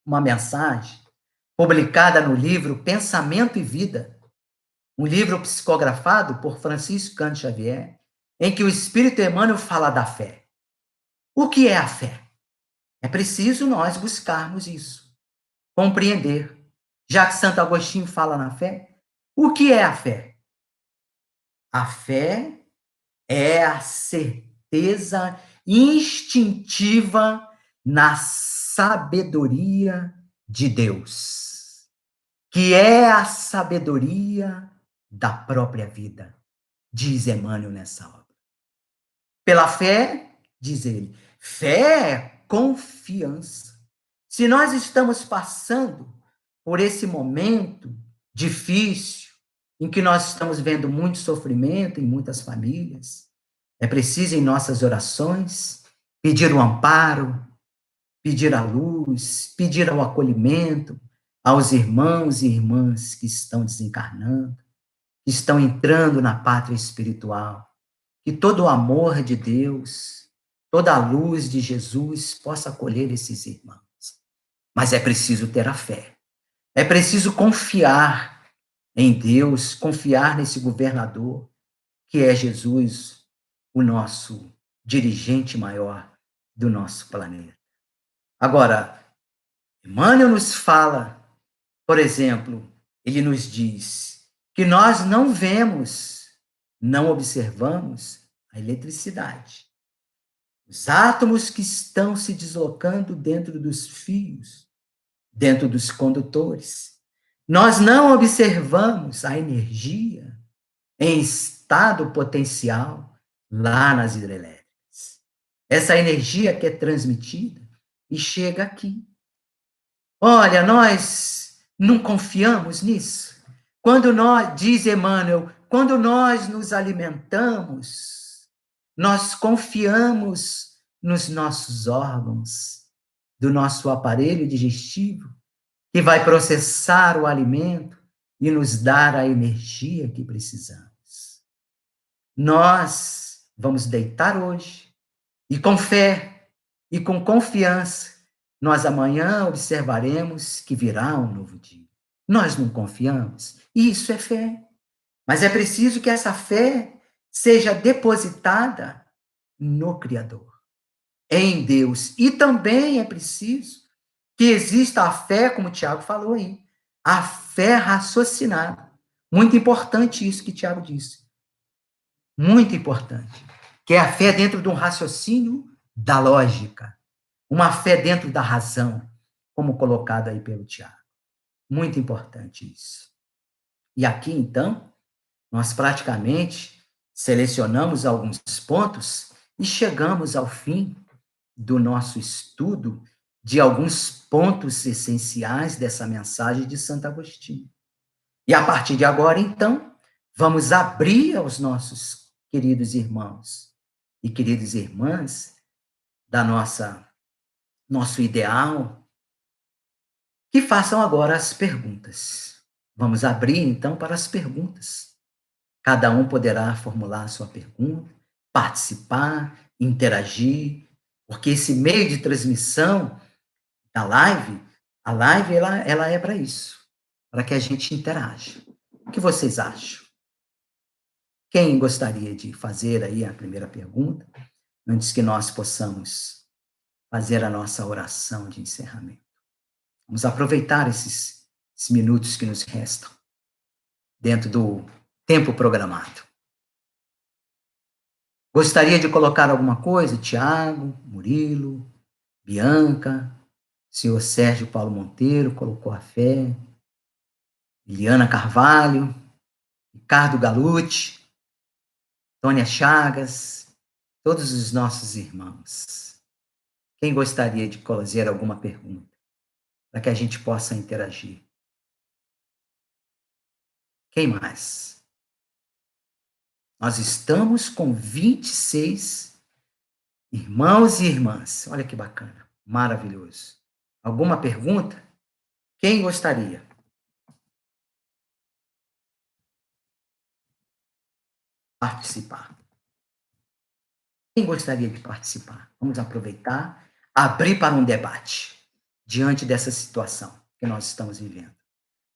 uma mensagem publicada no livro Pensamento e Vida, um livro psicografado por Francisco Cândido Xavier, em que o Espírito Emmanuel fala da fé. O que é a fé? É preciso nós buscarmos isso, compreender. Já que Santo Agostinho fala na fé, o que é a fé? A fé é a certeza instintiva na sabedoria de Deus, que é a sabedoria da própria vida, diz Emmanuel nessa obra. Pela fé, diz ele, fé é confiança. Se nós estamos passando por esse momento difícil, em que nós estamos vendo muito sofrimento em muitas famílias, é preciso em nossas orações pedir o amparo, pedir a luz, pedir o acolhimento aos irmãos e irmãs que estão desencarnando, que estão entrando na pátria espiritual. Que todo o amor de Deus, toda a luz de Jesus possa acolher esses irmãos. Mas é preciso ter a fé. É preciso confiar em Deus, confiar nesse governador, que é Jesus, o nosso dirigente maior do nosso planeta. Agora, Emmanuel nos fala, por exemplo, ele nos diz que nós não vemos, não observamos a eletricidade. Os átomos que estão se deslocando dentro dos fios, dentro dos condutores. Nós não observamos a energia em estado potencial lá nas hidrelétricas. Essa energia que é transmitida e chega aqui. Olha, nós não confiamos nisso. Quando nós, diz Emmanuel, quando nós nos alimentamos, nós confiamos nos nossos órgãos, do nosso aparelho digestivo, que vai processar o alimento e nos dar a energia que precisamos. Nós vamos deitar hoje e com fé e com confiança, nós amanhã observaremos que virá um novo dia. Nós não confiamos? Isso é fé. Mas é preciso que essa fé seja depositada no Criador, em Deus. E também é preciso que exista a fé, como o Tiago falou aí, a fé raciocinada. Muito importante isso que o Tiago disse. Muito importante. Que é a fé dentro de um raciocínio da lógica. Uma fé dentro da razão, como colocado aí pelo Tiago. Muito importante isso. E aqui, então, nós praticamente selecionamos alguns pontos e chegamos ao fim do nosso estudo de alguns pontos essenciais dessa mensagem de Santo Agostinho. E a partir de agora, então, vamos abrir aos nossos queridos irmãos e queridas irmãs da nosso ideal, que façam agora as perguntas. Vamos abrir, então, para as perguntas. Cada um poderá formular a sua pergunta, participar, interagir, porque esse meio de transmissão da live, a live ela é para isso, para que a gente interaja. O que vocês acham? Quem gostaria de fazer aí a primeira pergunta, antes que nós possamos fazer a nossa oração de encerramento? Vamos aproveitar esses minutos que nos restam, dentro do tempo programado. Gostaria de colocar alguma coisa? Tiago, Murilo, Bianca, senhor Sérgio Paulo Monteiro colocou a fé, Eliana Carvalho, Ricardo Galucci, Tônia Chagas, todos os nossos irmãos. Quem gostaria de fazer alguma pergunta, para que a gente possa interagir? Quem mais? Nós estamos com 26 irmãos e irmãs. Olha que bacana, maravilhoso. Alguma pergunta? Quem gostaria? Participar. Quem gostaria de participar? Vamos aproveitar, abrir para um debate diante dessa situação que nós estamos vivendo.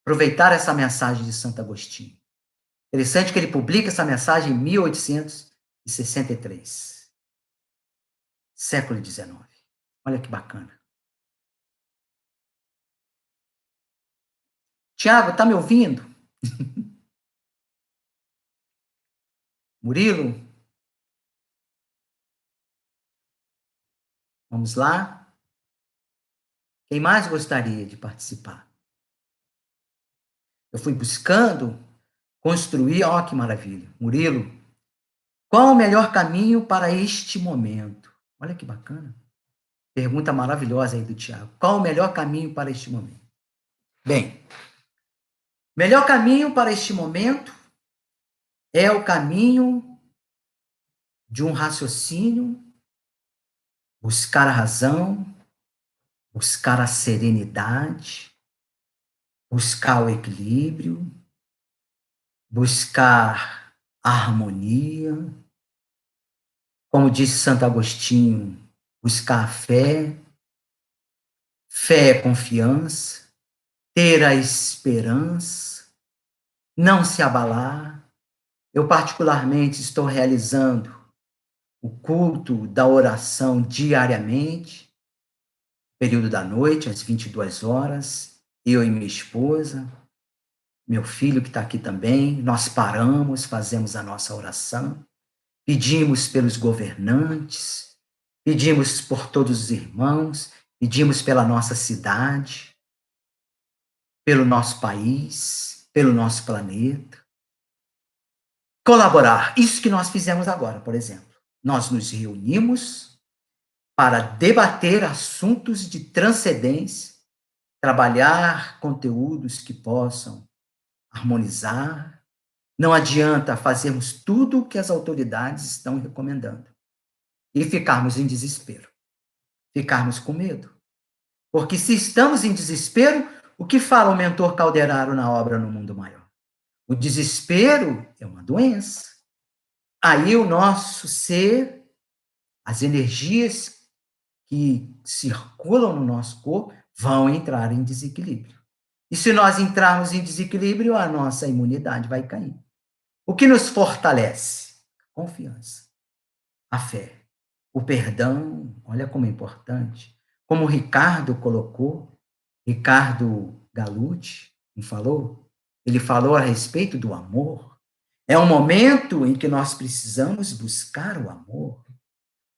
Aproveitar essa mensagem de Santo Agostinho. Interessante que ele publica essa mensagem em 1863, século XIX. Olha que bacana. Tiago, tá me ouvindo? Murilo? Vamos lá? Quem mais gostaria de participar? Eu fui buscando construir, ó que maravilha. Murilo, qual o melhor caminho para este momento? Olha que bacana. Pergunta maravilhosa aí do Tiago. Qual o melhor caminho para este momento? Bem, melhor caminho para este momento é o caminho de um raciocínio, buscar a razão, buscar a serenidade, buscar o equilíbrio, buscar a harmonia. Como disse Santo Agostinho, buscar a fé. Fé é confiança, ter a esperança, não se abalar. Eu, particularmente, estou realizando o culto da oração diariamente, período da noite, às 22 horas, eu e minha esposa, meu filho que está aqui também, nós paramos, fazemos a nossa oração, pedimos pelos governantes, pedimos por todos os irmãos, pedimos pela nossa cidade, pelo nosso país, pelo nosso planeta. Colaborar, isso que nós fizemos agora, por exemplo. Nós nos reunimos para debater assuntos de transcendência, trabalhar conteúdos que possam harmonizar. Não adianta fazermos tudo o que as autoridades estão recomendando e ficarmos em desespero, ficarmos com medo. Porque se estamos em desespero, o que fala o mentor Calderaro na obra No Mundo Maior? O desespero é uma doença. Aí o nosso ser, as energias que circulam no nosso corpo vão entrar em desequilíbrio. E se nós entrarmos em desequilíbrio, a nossa imunidade vai cair. O que nos fortalece? A confiança, a fé, o perdão, olha como é importante. Como o Ricardo colocou, Ricardo Galucci, não falou? Ele falou a respeito do amor. É um momento em que nós precisamos buscar o amor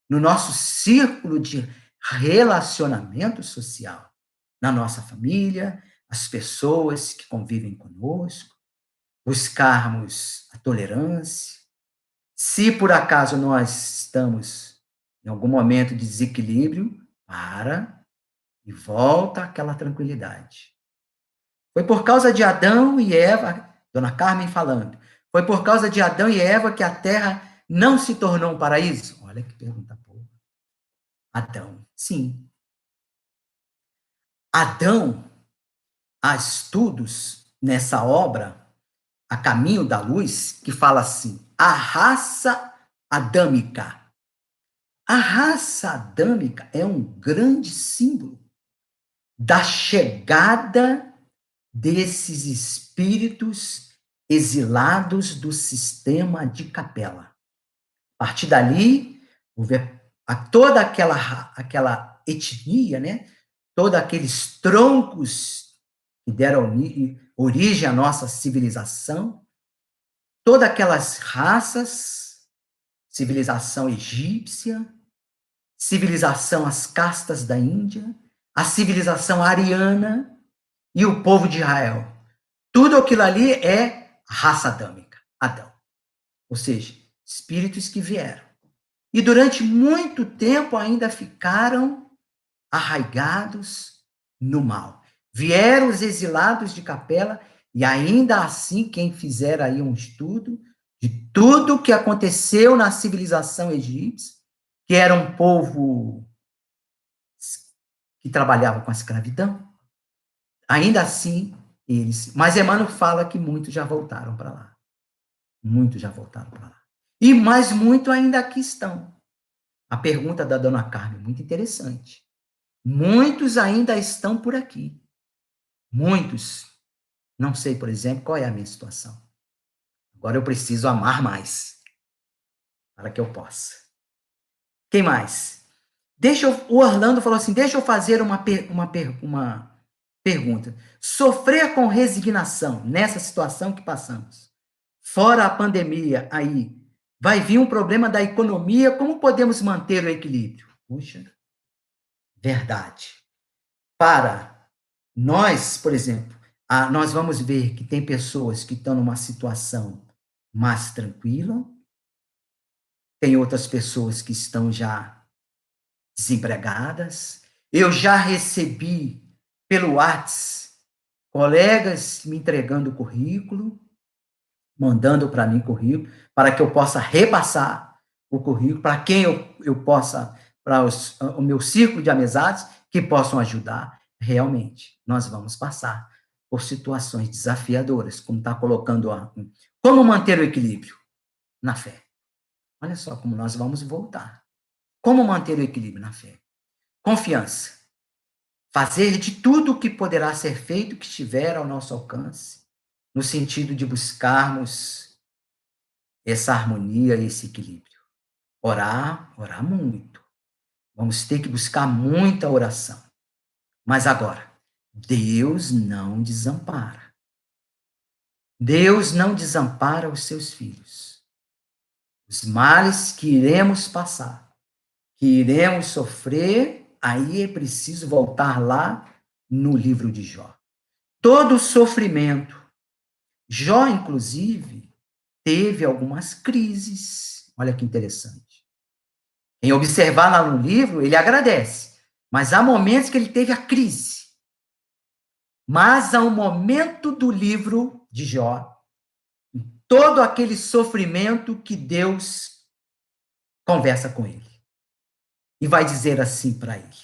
no nosso círculo de relacionamento social, na nossa família, as pessoas que convivem conosco, buscarmos a tolerância. Se por acaso nós estamos em algum momento de desequilíbrio, para e volta àquela tranquilidade. Foi por causa de Adão e Eva, Dona Carmen falando, foi por causa de Adão e Eva que a terra não se tornou um paraíso? Olha que pergunta boa. Adão, sim. Adão, há estudos nessa obra, A Caminho da Luz, que fala assim, a raça adâmica. A raça adâmica é um grande símbolo da chegada desses espíritos exilados do sistema de Capela. A partir dali, toda aquela etnia, né? Todos aqueles troncos que deram origem à nossa civilização, todas aquelas raças, civilização egípcia, civilização as castas da Índia, a civilização ariana e o povo de Israel. Tudo aquilo ali é raça adâmica, Adão. Ou seja, espíritos que vieram. E durante muito tempo ainda ficaram arraigados no mal. Vieram os exilados de Capela e ainda assim quem fizer aí um estudo de tudo o que aconteceu na civilização egípcia, que era um povo que trabalhava com a escravidão, ainda assim eles... Mas Emmanuel fala que muitos já voltaram para lá. Muitos já voltaram para lá. E mais muito ainda aqui estão. A pergunta da dona Carmen, muito interessante. Muitos ainda estão por aqui. Muitos. Não sei, por exemplo, qual é a minha situação. Agora eu preciso amar mais para que eu possa. Quem mais? O Orlando falou assim, deixa eu fazer uma pergunta. Sofrer com resignação nessa situação que passamos, fora a pandemia aí, vai vir um problema da economia, como podemos manter o equilíbrio? Puxa, verdade. Para nós, por exemplo, nós vamos ver que tem pessoas que estão numa situação mais tranquila, tem outras pessoas que estão já desempregadas. Eu já recebi pelo WhatsApp colegas me entregando currículo, mandando para mim currículo, para que eu possa repassar o currículo, para quem eu possa, para o meu círculo de amizades, que possam ajudar. Realmente, nós vamos passar por situações desafiadoras, como está colocando. Como manter o equilíbrio? Na fé. Olha só como nós vamos voltar. Como manter o equilíbrio na fé? Confiança. Fazer de tudo o que poderá ser feito, que estiver ao nosso alcance, no sentido de buscarmos essa harmonia e esse equilíbrio. Orar, orar muito. Vamos ter que buscar muita oração. Mas agora, Deus não desampara. Deus não desampara os seus filhos. Os males que iremos passar, que iremos sofrer, aí é preciso voltar lá no livro de Jó. Todo sofrimento. Jó, inclusive, teve algumas crises. Olha que interessante. Em observar lá no livro, ele agradece. Mas há momentos que ele teve a crise. Mas há um momento do livro de Jó, todo aquele sofrimento que Deus conversa com ele. E vai dizer assim para ele.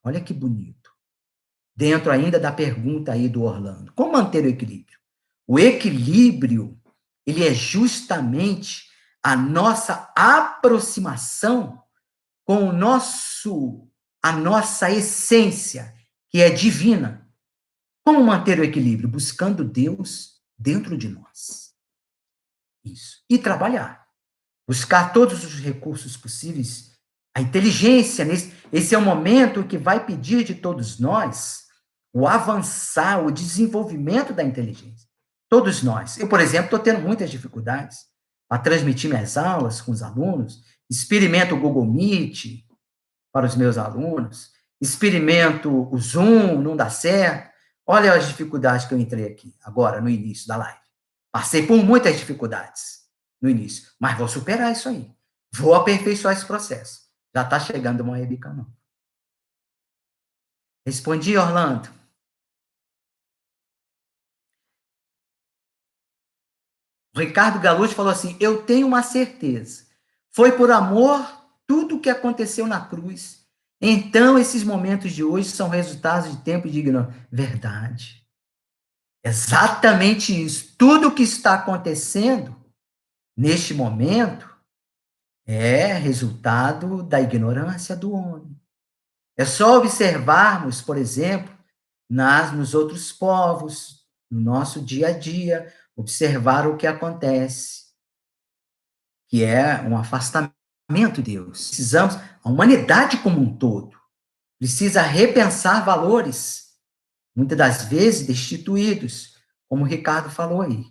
Olha que bonito. Dentro ainda da pergunta aí do Orlando. Como manter o equilíbrio? O equilíbrio, ele é justamente a nossa aproximação com a nossa essência, que é divina. Como manter o equilíbrio? Buscando Deus dentro de nós. Isso. E trabalhar. Buscar todos os recursos possíveis. A inteligência, esse é o momento que vai pedir de todos nós o avançar, o desenvolvimento da inteligência. Todos nós. Eu, por exemplo, estou tendo muitas dificuldades para transmitir minhas aulas com os alunos. Experimento o Google Meet para os meus alunos. Experimento o Zoom, não dá certo. Olha as dificuldades que eu entrei aqui, agora, no início da live. Passei por muitas dificuldades no início, mas vou superar isso aí. Vou aperfeiçoar esse processo. Já está chegando uma Rebeca, não. Respondi, Orlando. O Ricardo Galucci falou assim, eu tenho uma certeza. Foi por amor tudo o que aconteceu na cruz. Então, esses momentos de hoje são resultados de tempo de ignorância. Verdade. Exatamente isso. Tudo o que está acontecendo neste momento é resultado da ignorância do homem. É só observarmos, por exemplo, nos outros povos, no nosso dia a dia, observar o que acontece, que é um afastamento de Deus. Precisamos, a humanidade como um todo, precisa repensar valores, muitas das vezes destituídos, como o Ricardo falou aí.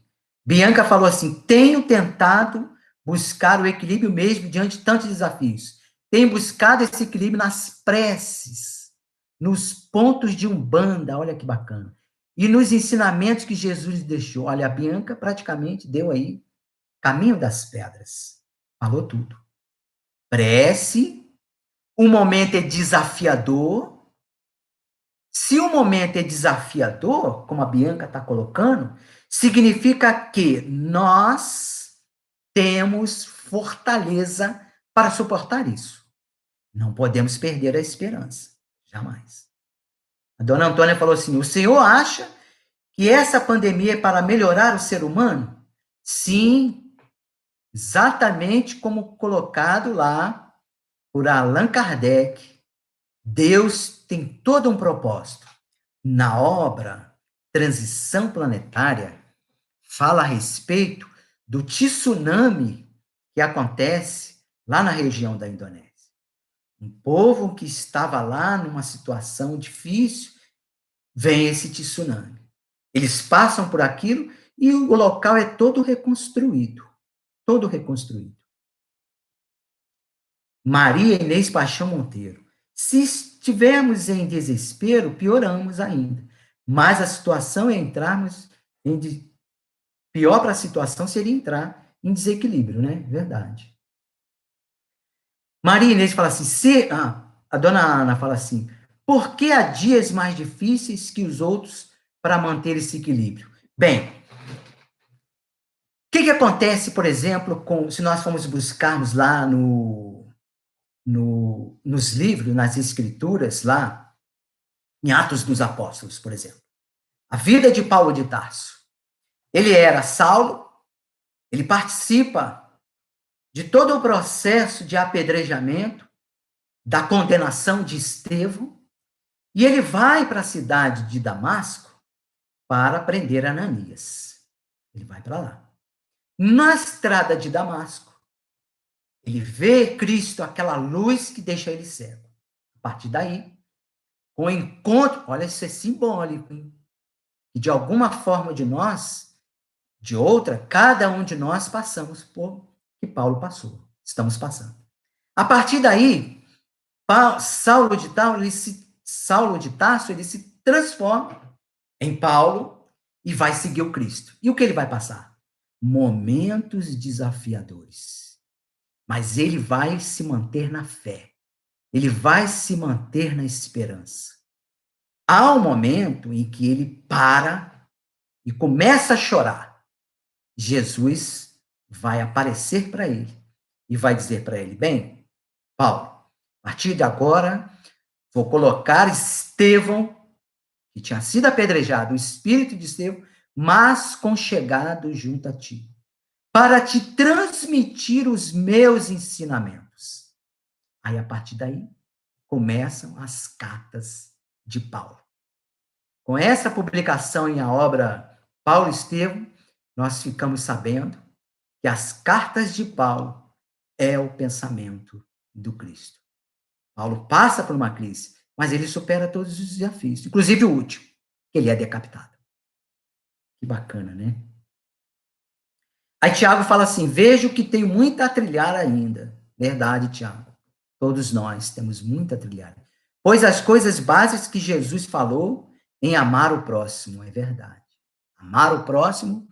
Bianca falou assim, tenho tentado buscar o equilíbrio mesmo diante de tantos desafios. Tenho buscado esse equilíbrio nas preces, nos pontos de Umbanda, olha que bacana. E nos ensinamentos que Jesus deixou. Olha, a Bianca praticamente deu aí caminho das pedras. Falou tudo. Prece, o momento é desafiador. Se o momento é desafiador, como a Bianca está colocando, significa que nós temos fortaleza para suportar isso. Não podemos perder a esperança. Jamais. A dona Antônia falou assim, o senhor acha que essa pandemia é para melhorar o ser humano? Sim, exatamente como colocado lá por Allan Kardec, Deus tem todo um propósito. Na obra Transição Planetária, fala a respeito do tsunami que acontece lá na região da Indonésia. Um povo que estava lá numa situação difícil, vem esse tsunami. Eles passam por aquilo e o local é todo reconstruído. Todo reconstruído. Maria Inês Paixão Monteiro. Se estivermos em desespero, pioramos ainda. Mas a situação é entrarmos em. Pior para a situação seria entrar em desequilíbrio, né? Verdade. Maria Inês fala assim: a dona Ana fala assim, por que há dias mais difíceis que os outros para manter esse equilíbrio? Bem, o que acontece, por exemplo, se nós formos buscarmos lá nos livros, nas escrituras, lá, em Atos dos Apóstolos, por exemplo. A vida de Paulo de Tarso. Ele era Saulo, ele participa de todo o processo de apedrejamento, da condenação de Estevão, e ele vai para a cidade de Damasco para prender Ananias. Ele vai para lá. Na estrada de Damasco, ele vê Cristo, aquela luz que deixa ele cego. A partir daí, com o encontro, olha, isso é simbólico, hein? E de alguma forma de outra, cada um de nós passamos por que Paulo passou. Estamos passando. A partir daí, Saulo de Tarso, ele se transforma em Paulo e vai seguir o Cristo. E o que ele vai passar? Momentos desafiadores. Mas ele vai se manter na fé. Ele vai se manter na esperança. Há um momento em que ele para e começa a chorar. Jesus vai aparecer para ele e vai dizer para ele: bem, Paulo, a partir de agora, vou colocar Estevão, que tinha sido apedrejado, o espírito de Estevão, mas conchegado junto a ti, para te transmitir os meus ensinamentos. Aí, a partir daí, começam as cartas de Paulo. Com essa publicação em a obra Paulo e Estevão, nós ficamos sabendo que as cartas de Paulo é o pensamento do Cristo. Paulo passa por uma crise, mas ele supera todos os desafios, inclusive o último, que ele é decapitado. Que bacana, né? Aí Tiago fala assim: vejo que tenho muito a trilhar ainda. Verdade, Tiago. Todos nós temos muito a trilhar. Pois as coisas básicas que Jesus falou em amar o próximo, é verdade. Amar o próximo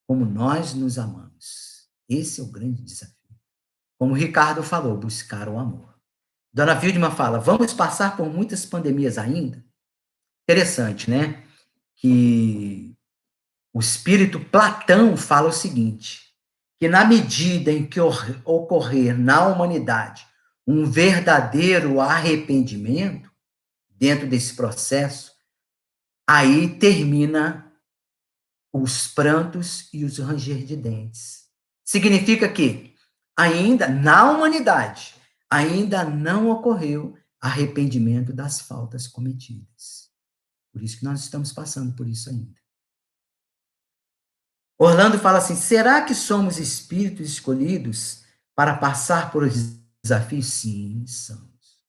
como nós nos amamos. Esse é o grande desafio. Como o Ricardo falou, buscar o amor. Dona Wildman fala: vamos passar por muitas pandemias ainda? Interessante, né? Que o espírito Platão fala o seguinte, que na medida em que ocorrer na humanidade um verdadeiro arrependimento, dentro desse processo, aí termina os prantos e os ranger de dentes. Significa que ainda, na humanidade, ainda não ocorreu arrependimento das faltas cometidas. Por isso que nós estamos passando por isso ainda. Orlando fala assim: será que somos espíritos escolhidos para passar por desafios? Sim, somos.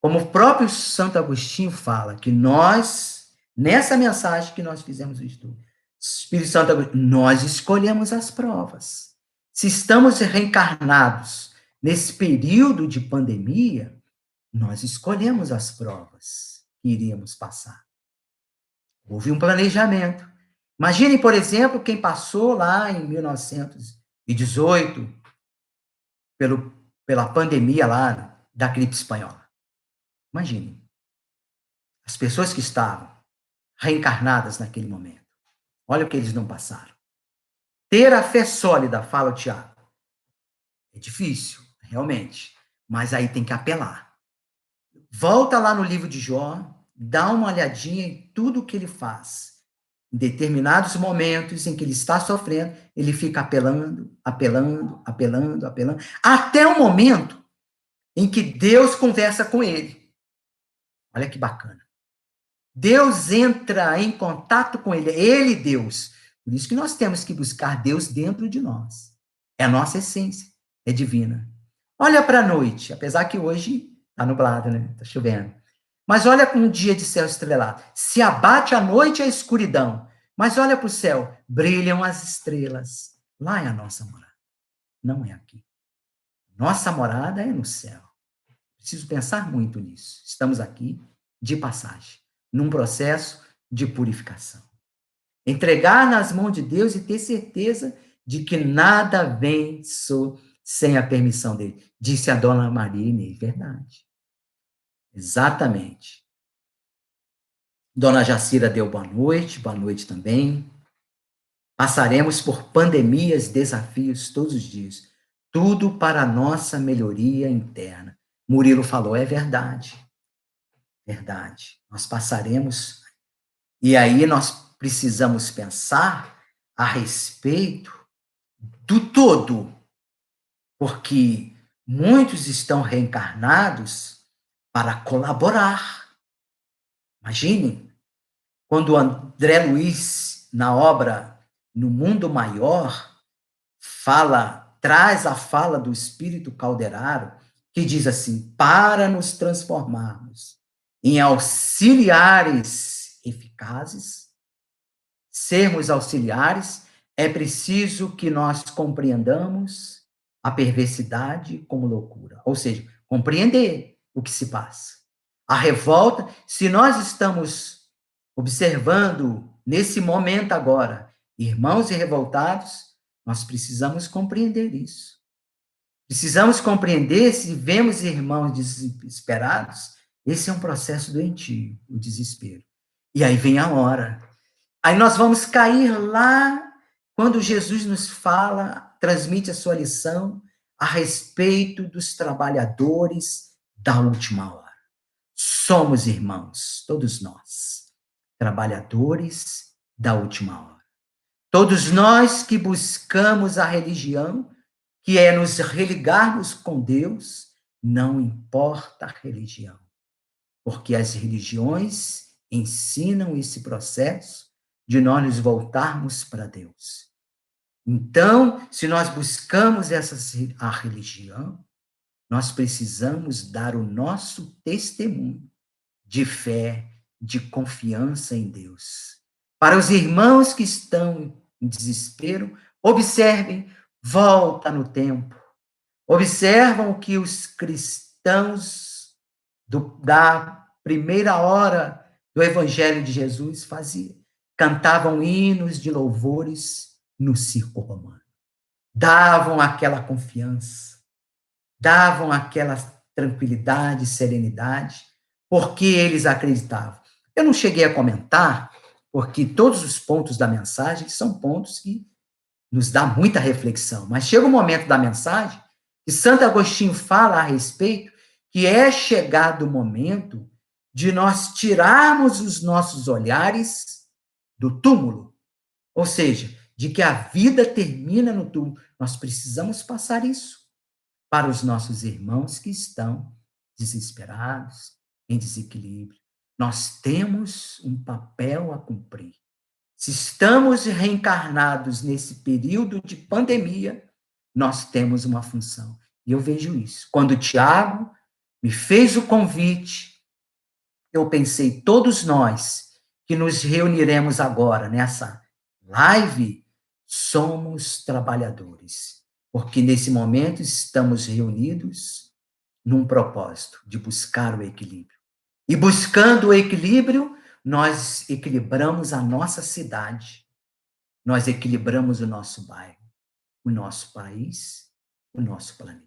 Como o próprio Santo Agostinho fala, que nós, nessa mensagem que nós fizemos o estudo, Espírito Santo, nós escolhemos as provas. Se estamos reencarnados nesse período de pandemia, nós escolhemos as provas que iríamos passar. Houve um planejamento. Imagine, por exemplo, quem passou lá em 1918 pela pandemia lá da gripe espanhola. Imagine. As pessoas que estavam reencarnadas naquele momento. Olha o que eles não passaram. Ter a fé sólida, fala o Tiago, é difícil, realmente. Mas aí tem que apelar. Volta lá no livro de Jó, dá uma olhadinha em tudo que ele faz. Em determinados momentos em que ele está sofrendo, ele fica apelando, apelando, apelando, apelando, até o momento em que Deus conversa com ele. Olha que bacana. Deus entra em contato com ele, Deus. Por isso que nós temos que buscar Deus dentro de nós. É a nossa essência, é divina. Olha para a noite, apesar que hoje está nublado, né? Está chovendo. Mas olha para um dia de céu estrelado. Se abate a noite a escuridão, mas olha para o céu, brilham as estrelas. Lá é a nossa morada, não é aqui. Nossa morada é no céu. Preciso pensar muito nisso. Estamos aqui de passagem, num processo de purificação. Entregar nas mãos de Deus e ter certeza de que nada vem sem a permissão dele. Disse a dona Maria Inês, verdade. Exatamente. Dona Jacira deu boa noite também. Passaremos por pandemias, desafios todos os dias. Tudo para a nossa melhoria interna. Murilo falou, é verdade. Verdade. Nós passaremos. E aí nós precisamos pensar a respeito do todo. Porque muitos estão reencarnados para colaborar. Imaginem, quando André Luiz, na obra No Mundo Maior, traz a fala do espírito Calderaro, que diz assim: para nos transformarmos em auxiliares eficazes, sermos auxiliares, é preciso que nós compreendamos a perversidade como loucura. Ou seja, compreender o que se passa. A revolta, se nós estamos observando nesse momento agora, irmãos e revoltados, nós precisamos compreender isso. Precisamos compreender se vemos irmãos desesperados, esse é um processo doentio, o desespero. E aí vem a hora. Aí nós vamos cair lá quando Jesus nos fala, transmite a sua lição a respeito dos trabalhadores da última hora. Somos irmãos, todos nós, trabalhadores da última hora. Todos nós que buscamos a religião, que é nos religarmos com Deus, não importa a religião, porque as religiões ensinam esse processo de nós nos voltarmos para Deus. Então, se nós buscamos a religião, nós precisamos dar o nosso testemunho de fé, de confiança em Deus. Para os irmãos que estão em desespero, observem, volta no tempo. Observam o que os cristãos da primeira hora do Evangelho de Jesus faziam. Cantavam hinos de louvores no circo romano. Davam aquela confiança, davam aquela tranquilidade, serenidade, porque eles acreditavam. Eu não cheguei a comentar, porque todos os pontos da mensagem são pontos que nos dá muita reflexão, mas chega um momento da mensagem que Santo Agostinho fala a respeito que é chegado o momento de nós tirarmos os nossos olhares do túmulo, ou seja, de que a vida termina no túmulo. Nós precisamos passar isso para os nossos irmãos que estão desesperados, em desequilíbrio. Nós temos um papel a cumprir. Se estamos reencarnados nesse período de pandemia, nós temos uma função. E eu vejo isso. Quando o Tiago me fez o convite, eu pensei, todos nós que nos reuniremos agora nessa live, somos trabalhadores. Porque nesse momento estamos reunidos num propósito de buscar o equilíbrio. E buscando o equilíbrio, nós equilibramos a nossa cidade, nós equilibramos o nosso bairro, o nosso país, o nosso planeta.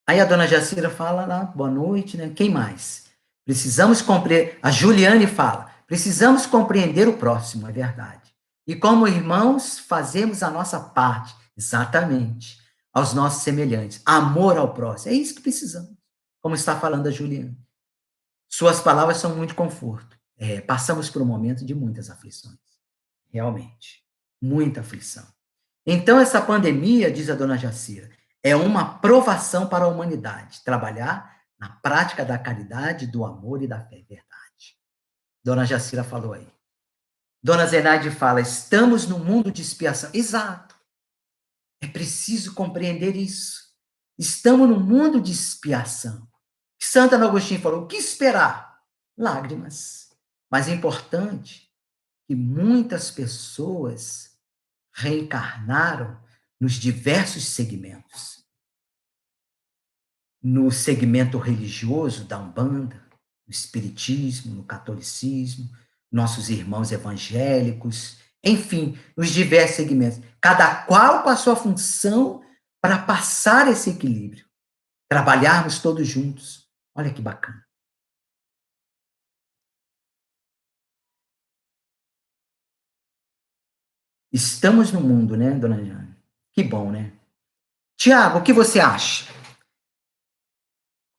Aí a dona Jacira fala lá, boa noite, né? Quem mais? Precisamos compreender. A Juliane fala, precisamos compreender o próximo, é verdade. E como irmãos, fazemos a nossa parte, exatamente, aos nossos semelhantes. Amor ao próximo, é isso que precisamos, como está falando a Juliane. Suas palavras são muito conforto. Passamos por um momento de muitas aflições. Realmente. Muita aflição. Então, essa pandemia, diz a dona Jacira, É uma provação para a humanidade, trabalhar na prática da caridade, do amor e da fé. Verdade. Dona Jacira falou aí. Dona Zenaide fala, estamos no mundo de expiação. Exato. É preciso compreender isso. Estamos no mundo de expiação. Santo Agostinho falou, o que esperar? Lágrimas. Mas é importante que muitas pessoas reencarnaram nos diversos segmentos. No segmento religioso da Umbanda, no Espiritismo, no Catolicismo, nossos irmãos evangélicos, enfim, nos diversos segmentos. Cada qual com a sua função para passar esse equilíbrio. Trabalharmos todos juntos. Olha que bacana. Estamos no mundo, né, dona Jane? Que bom, né? Tiago, o que você acha?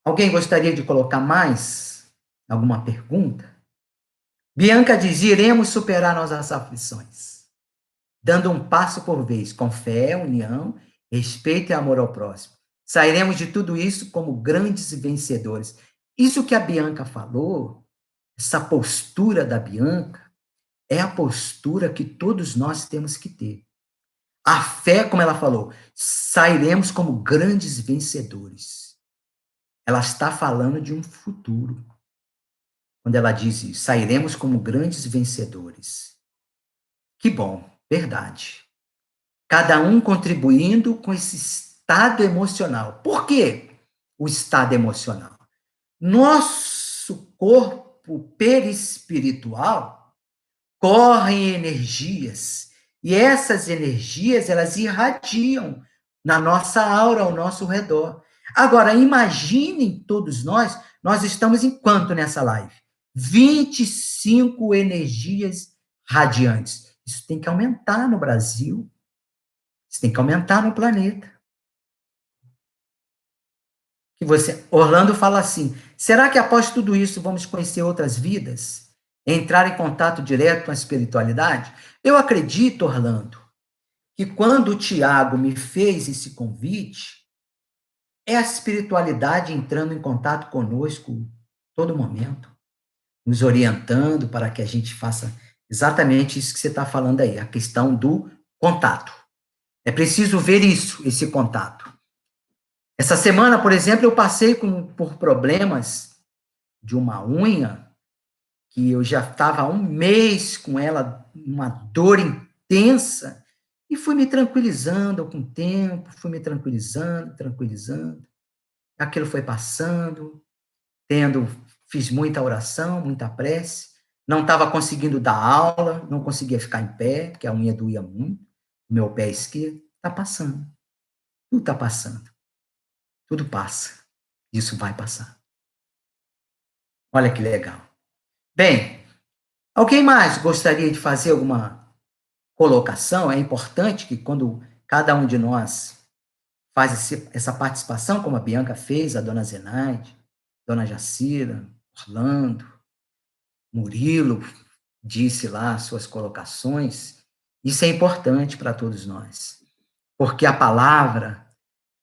Alguém gostaria de colocar mais alguma pergunta? Bianca diz: iremos superar nossas aflições, dando um passo por vez, com fé, união, respeito e amor ao próximo. Sairemos de tudo isso como grandes vencedores. Isso que a Bianca falou, essa postura da Bianca, é a postura que todos nós temos que ter. A fé, como ela falou, sairemos como grandes vencedores. Ela está falando de um futuro. Quando ela diz isso, sairemos como grandes vencedores. Que bom, verdade. Cada um contribuindo com esse estado emocional. Por quê? O estado emocional. Nosso corpo perispiritual correm energias e essas energias elas irradiam na nossa aura ao nosso redor. Agora imaginem todos nós estamos em quanto nessa live? 25 energias radiantes. Isso tem que aumentar no Brasil. Isso tem que aumentar no planeta. Que você, Orlando fala assim: será que após tudo isso vamos conhecer outras vidas? Entrar em contato direto com a espiritualidade? Eu acredito, Orlando, que quando o Tiago me fez esse convite, é a espiritualidade entrando em contato conosco todo momento, nos orientando para que a gente faça exatamente isso que você está falando aí, a questão do contato. É preciso ver isso, esse contato. Essa semana, por exemplo, eu passei por problemas de uma unha, que eu já estava há um mês com ela, uma dor intensa, e fui me tranquilizando com o tempo, fui me tranquilizando, tranquilizando. Aquilo foi passando, fiz muita oração, muita prece, não estava conseguindo dar aula, não conseguia ficar em pé, porque a unha doía muito, meu pé esquerdo, está passando, tudo está passando, tudo passa, isso vai passar. Olha que legal. Bem, alguém mais gostaria de fazer alguma colocação? É importante que quando cada um de nós faz essa participação, como a Bianca fez, a dona Zenaide, dona Jacira, Orlando, Murilo disse lá suas colocações, isso é importante para todos nós, porque a palavra,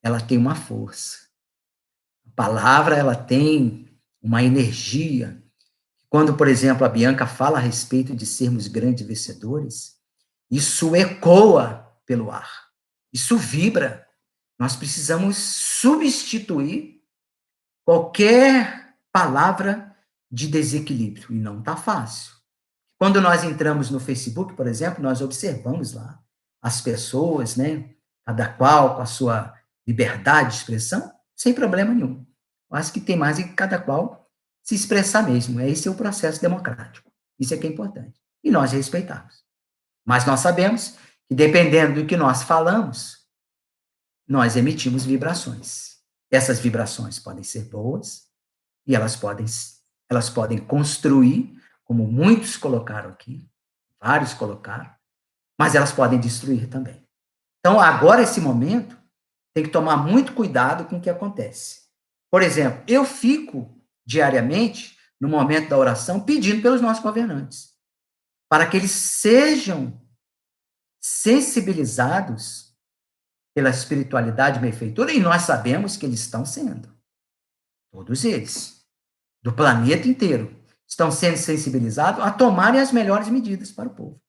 ela tem uma força. A palavra, ela tem uma energia. Quando, por exemplo, a Bianca fala a respeito de sermos grandes vencedores, isso ecoa pelo ar, isso vibra. Nós precisamos substituir qualquer palavra de desequilíbrio, e não está fácil. Quando nós entramos no Facebook, por exemplo, nós observamos lá as pessoas, né, cada qual com a sua liberdade de expressão, sem problema nenhum. Eu acho que tem mais em cada qual se expressar mesmo. Esse é o processo democrático. Isso é que é importante. E nós respeitamos. Mas nós sabemos que, dependendo do que nós falamos, nós emitimos vibrações. Essas vibrações podem ser boas e elas podem construir, como muitos colocaram aqui, vários colocaram, mas elas podem destruir também. Então, agora, esse momento, tem que tomar muito cuidado com o que acontece. Por exemplo, eu fico diariamente, no momento da oração, pedindo pelos nossos governantes, para que eles sejam sensibilizados pela espiritualidade benfeitora, e nós sabemos que eles estão sendo. Todos eles, do planeta inteiro, estão sendo sensibilizados a tomarem as melhores medidas para o povo,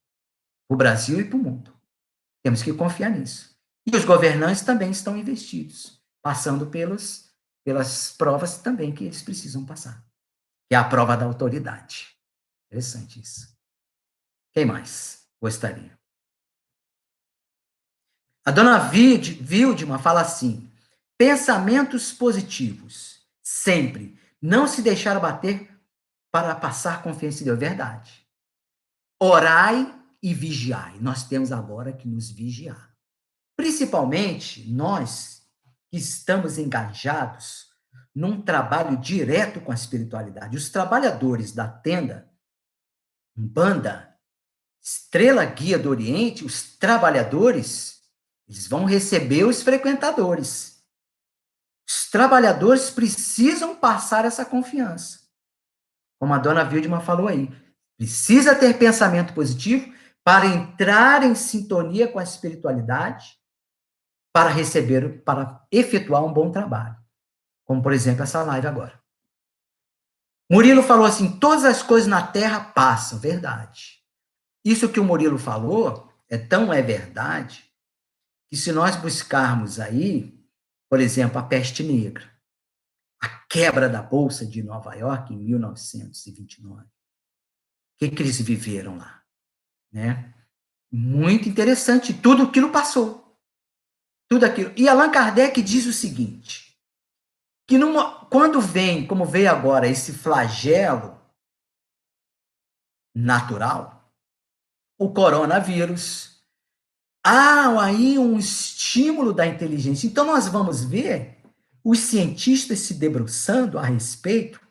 para o Brasil e para o mundo. Temos que confiar nisso. E os governantes também estão investidos, passando pelas provas também que eles precisam passar, que é a prova da autoridade. Interessante isso. Quem mais gostaria? A dona Wildma fala assim: pensamentos positivos, sempre. Não se deixar abater para passar confiança em Deus. Verdade. Orai e vigiai. Nós temos agora que nos vigiar. Principalmente nós que estamos engajados num trabalho direto com a espiritualidade. Os trabalhadores da tenda, Umbanda, Estrela Guia do Oriente, os trabalhadores, eles vão receber os frequentadores. Os trabalhadores precisam passar essa confiança. Como a dona Wildma falou aí, precisa ter pensamento positivo para entrar em sintonia com a espiritualidade, para receber, para efetuar um bom trabalho. Como, por exemplo, essa live agora. Murilo falou assim: todas as coisas na Terra passam, verdade. Isso que o Murilo falou é verdade, que se nós buscarmos aí, por exemplo, a peste negra, a quebra da Bolsa de Nova York em 1929, o que eles viveram lá, né? Muito interessante, tudo aquilo passou. Tudo aquilo. E Allan Kardec diz o seguinte, que quando vem, como veio agora, esse flagelo natural, o coronavírus, há aí um estímulo da inteligência. Então, nós vamos ver os cientistas se debruçando a respeito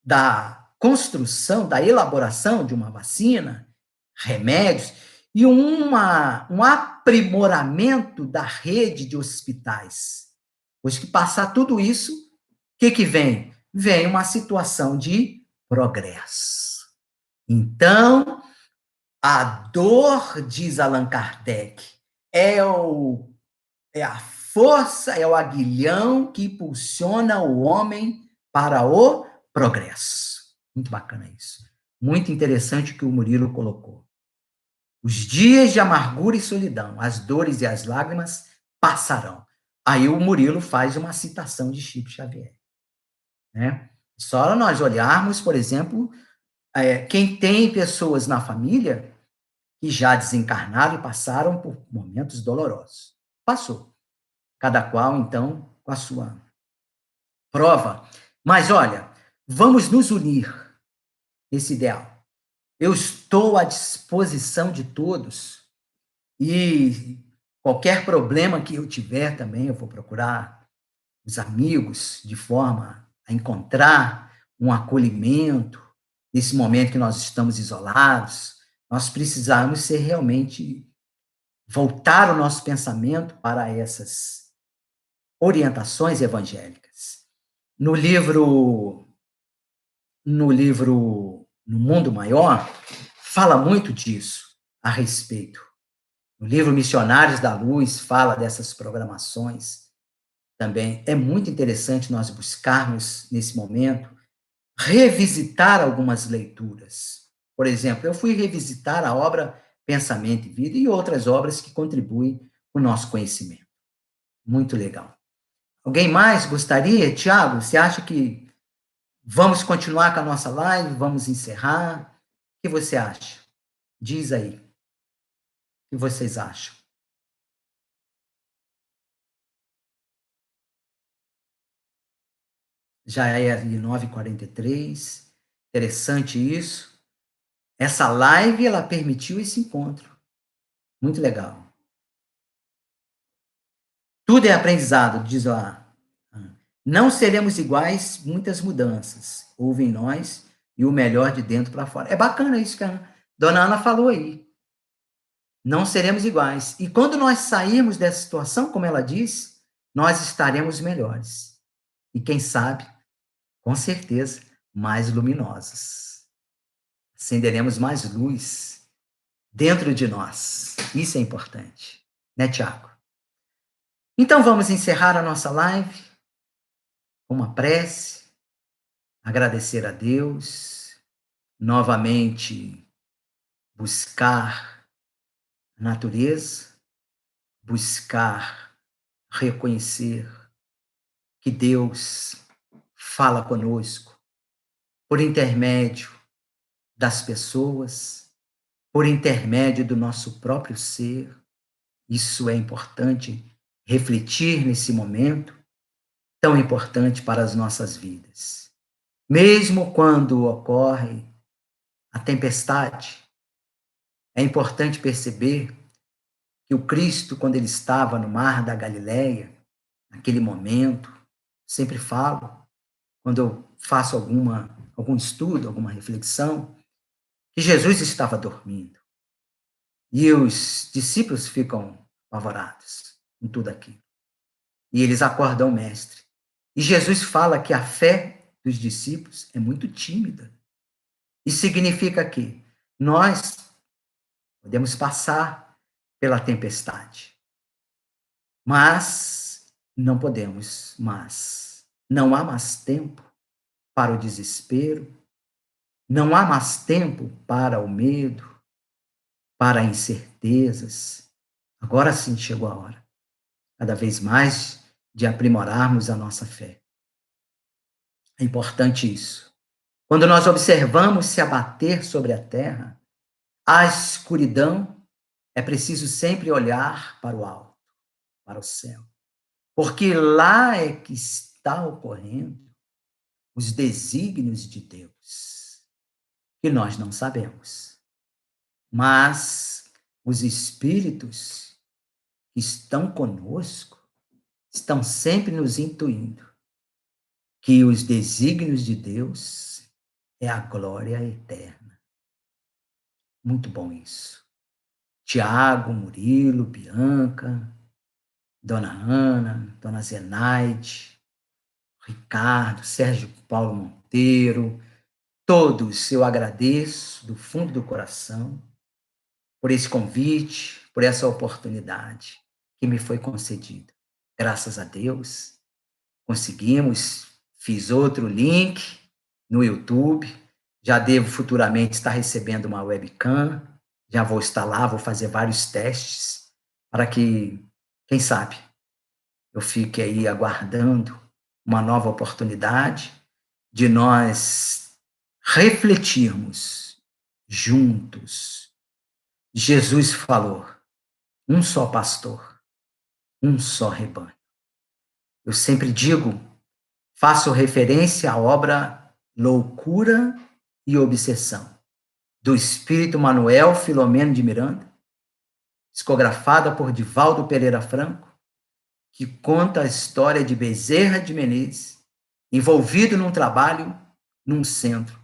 da construção, da elaboração de uma vacina, remédios, e um aprimoramento da rede de hospitais. Pois que passar tudo isso, o que vem? Vem uma situação de progresso. Então, a dor, diz Allan Kardec, é a força, é o aguilhão que impulsiona o homem para o progresso. Muito bacana isso. Muito interessante o que o Murilo colocou. Os dias de amargura e solidão, as dores e as lágrimas passarão. Aí o Murilo faz uma citação de Chico Xavier. Né? Só nós olharmos, por exemplo, quem tem pessoas na família que já desencarnaram e passaram por momentos dolorosos. Passou. Cada qual, então, com a sua prova. Mas, olha, vamos nos unir nesse ideal. Eu estou à disposição de todos e qualquer problema que eu tiver também, eu vou procurar os amigos de forma a encontrar um acolhimento nesse momento que nós estamos isolados. Nós precisamos ser realmente voltar o nosso pensamento para essas orientações evangélicas. No livro No Mundo Maior, fala muito disso a respeito. No livro Missionários da Luz, fala dessas programações também. É muito interessante nós buscarmos, nesse momento, revisitar algumas leituras. Por exemplo, eu fui revisitar a obra Pensamento e Vida e outras obras que contribuem com o nosso conhecimento. Muito legal. Alguém mais gostaria? Tiago, você acha que vamos continuar com a nossa live? Vamos encerrar? O que você acha? Diz aí. O que vocês acham? Já é 9h43. Interessante isso. Essa live, ela permitiu esse encontro. Muito legal. Tudo é aprendizado, diz lá. Não seremos iguais, muitas mudanças. Houve em nós e o melhor de dentro para fora. É bacana isso que a dona Ana falou aí. Não seremos iguais. E quando nós sairmos dessa situação, como ela diz, nós estaremos melhores. E quem sabe, com certeza, mais luminosos. Acenderemos mais luz dentro de nós. Isso é importante. Né, Tiago? Então vamos encerrar a nossa live com uma prece, agradecer a Deus, novamente buscar a natureza, buscar reconhecer que Deus fala conosco por intermédio das pessoas, por intermédio do nosso próprio ser. Isso é importante refletir nesse momento tão importante para as nossas vidas. Mesmo quando ocorre a tempestade, é importante perceber que o Cristo, quando ele estava no mar da Galileia, naquele momento, sempre falo, quando eu faço algum estudo, alguma reflexão, que Jesus estava dormindo. E os discípulos ficam apavorados com tudo aquilo. E eles acordam o mestre. E Jesus fala que a fé dos discípulos é muito tímida. Isso significa que nós podemos passar pela tempestade, mas não podemos mais. Não há mais tempo para o desespero, não há mais tempo para o medo, para incertezas. Agora sim chegou a hora, cada vez mais, de aprimorarmos a nossa fé. É importante isso. Quando nós observamos se abater sobre a terra, a escuridão, é preciso sempre olhar para o alto, para o céu. Porque lá é que está ocorrendo os desígnios de Deus, que nós não sabemos. Mas os espíritos que estão conosco estão sempre nos intuindo que os desígnios de Deus é a glória eterna. Muito bom isso. Tiago, Murilo, Bianca, Dona Ana, Dona Zenaide, Ricardo, Sérgio Paulo Monteiro, todos eu agradeço do fundo do coração por esse convite, por essa oportunidade que me foi concedida. Graças a Deus, conseguimos, fiz outro link no YouTube, já devo futuramente estar recebendo uma webcam, já vou estar lá, vou fazer vários testes, para que, quem sabe, eu fique aí aguardando uma nova oportunidade de nós refletirmos juntos. Jesus falou: um só pastor, um só rebanho. Eu sempre digo, faço referência à obra Loucura e Obsessão, do espírito Manuel Filomeno de Miranda, psicografada por Divaldo Pereira Franco, que conta a história de Bezerra de Menezes, envolvido num trabalho num centro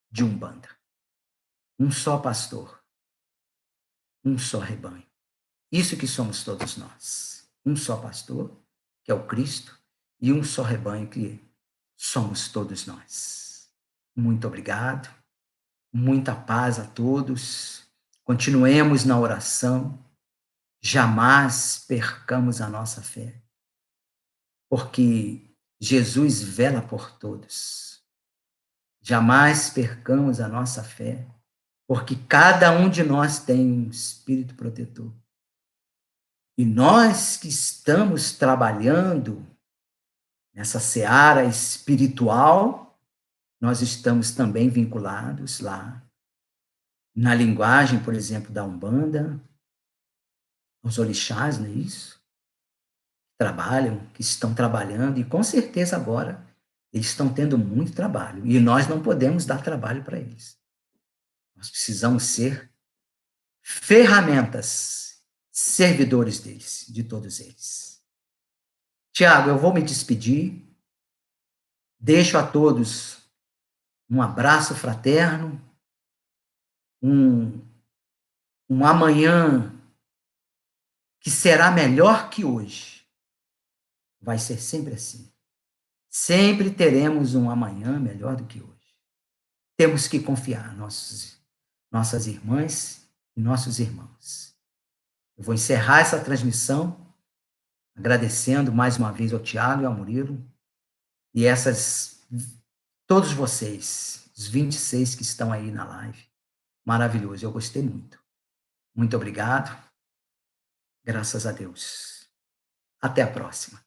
de Umbanda. Um só pastor, um só rebanho. Isso que somos todos nós. Um só pastor, que é o Cristo, e um só rebanho, que somos todos nós. Muito obrigado, muita paz a todos. Continuemos na oração, jamais percamos a nossa fé, porque Jesus vela por todos. Jamais percamos a nossa fé, porque cada um de nós tem um espírito protetor. E nós que estamos trabalhando nessa seara espiritual, nós estamos também vinculados lá na linguagem, por exemplo, da Umbanda, os orixás, não é isso? Trabalham, que estão trabalhando, e com certeza agora eles estão tendo muito trabalho, e nós não podemos dar trabalho para eles. Nós precisamos ser ferramentas, servidores deles, de todos eles. Tiago, eu vou me despedir, deixo a todos um abraço fraterno, um, um amanhã que será melhor que hoje. Vai ser sempre assim. Sempre teremos um amanhã melhor do que hoje. Temos que confiar nossas irmãs e nossos irmãos. Eu vou encerrar essa transmissão agradecendo mais uma vez ao Tiago e ao Murilo, e todos vocês, os 26 que estão aí na live. Maravilhoso, eu gostei muito. Muito obrigado. Graças a Deus. Até a próxima.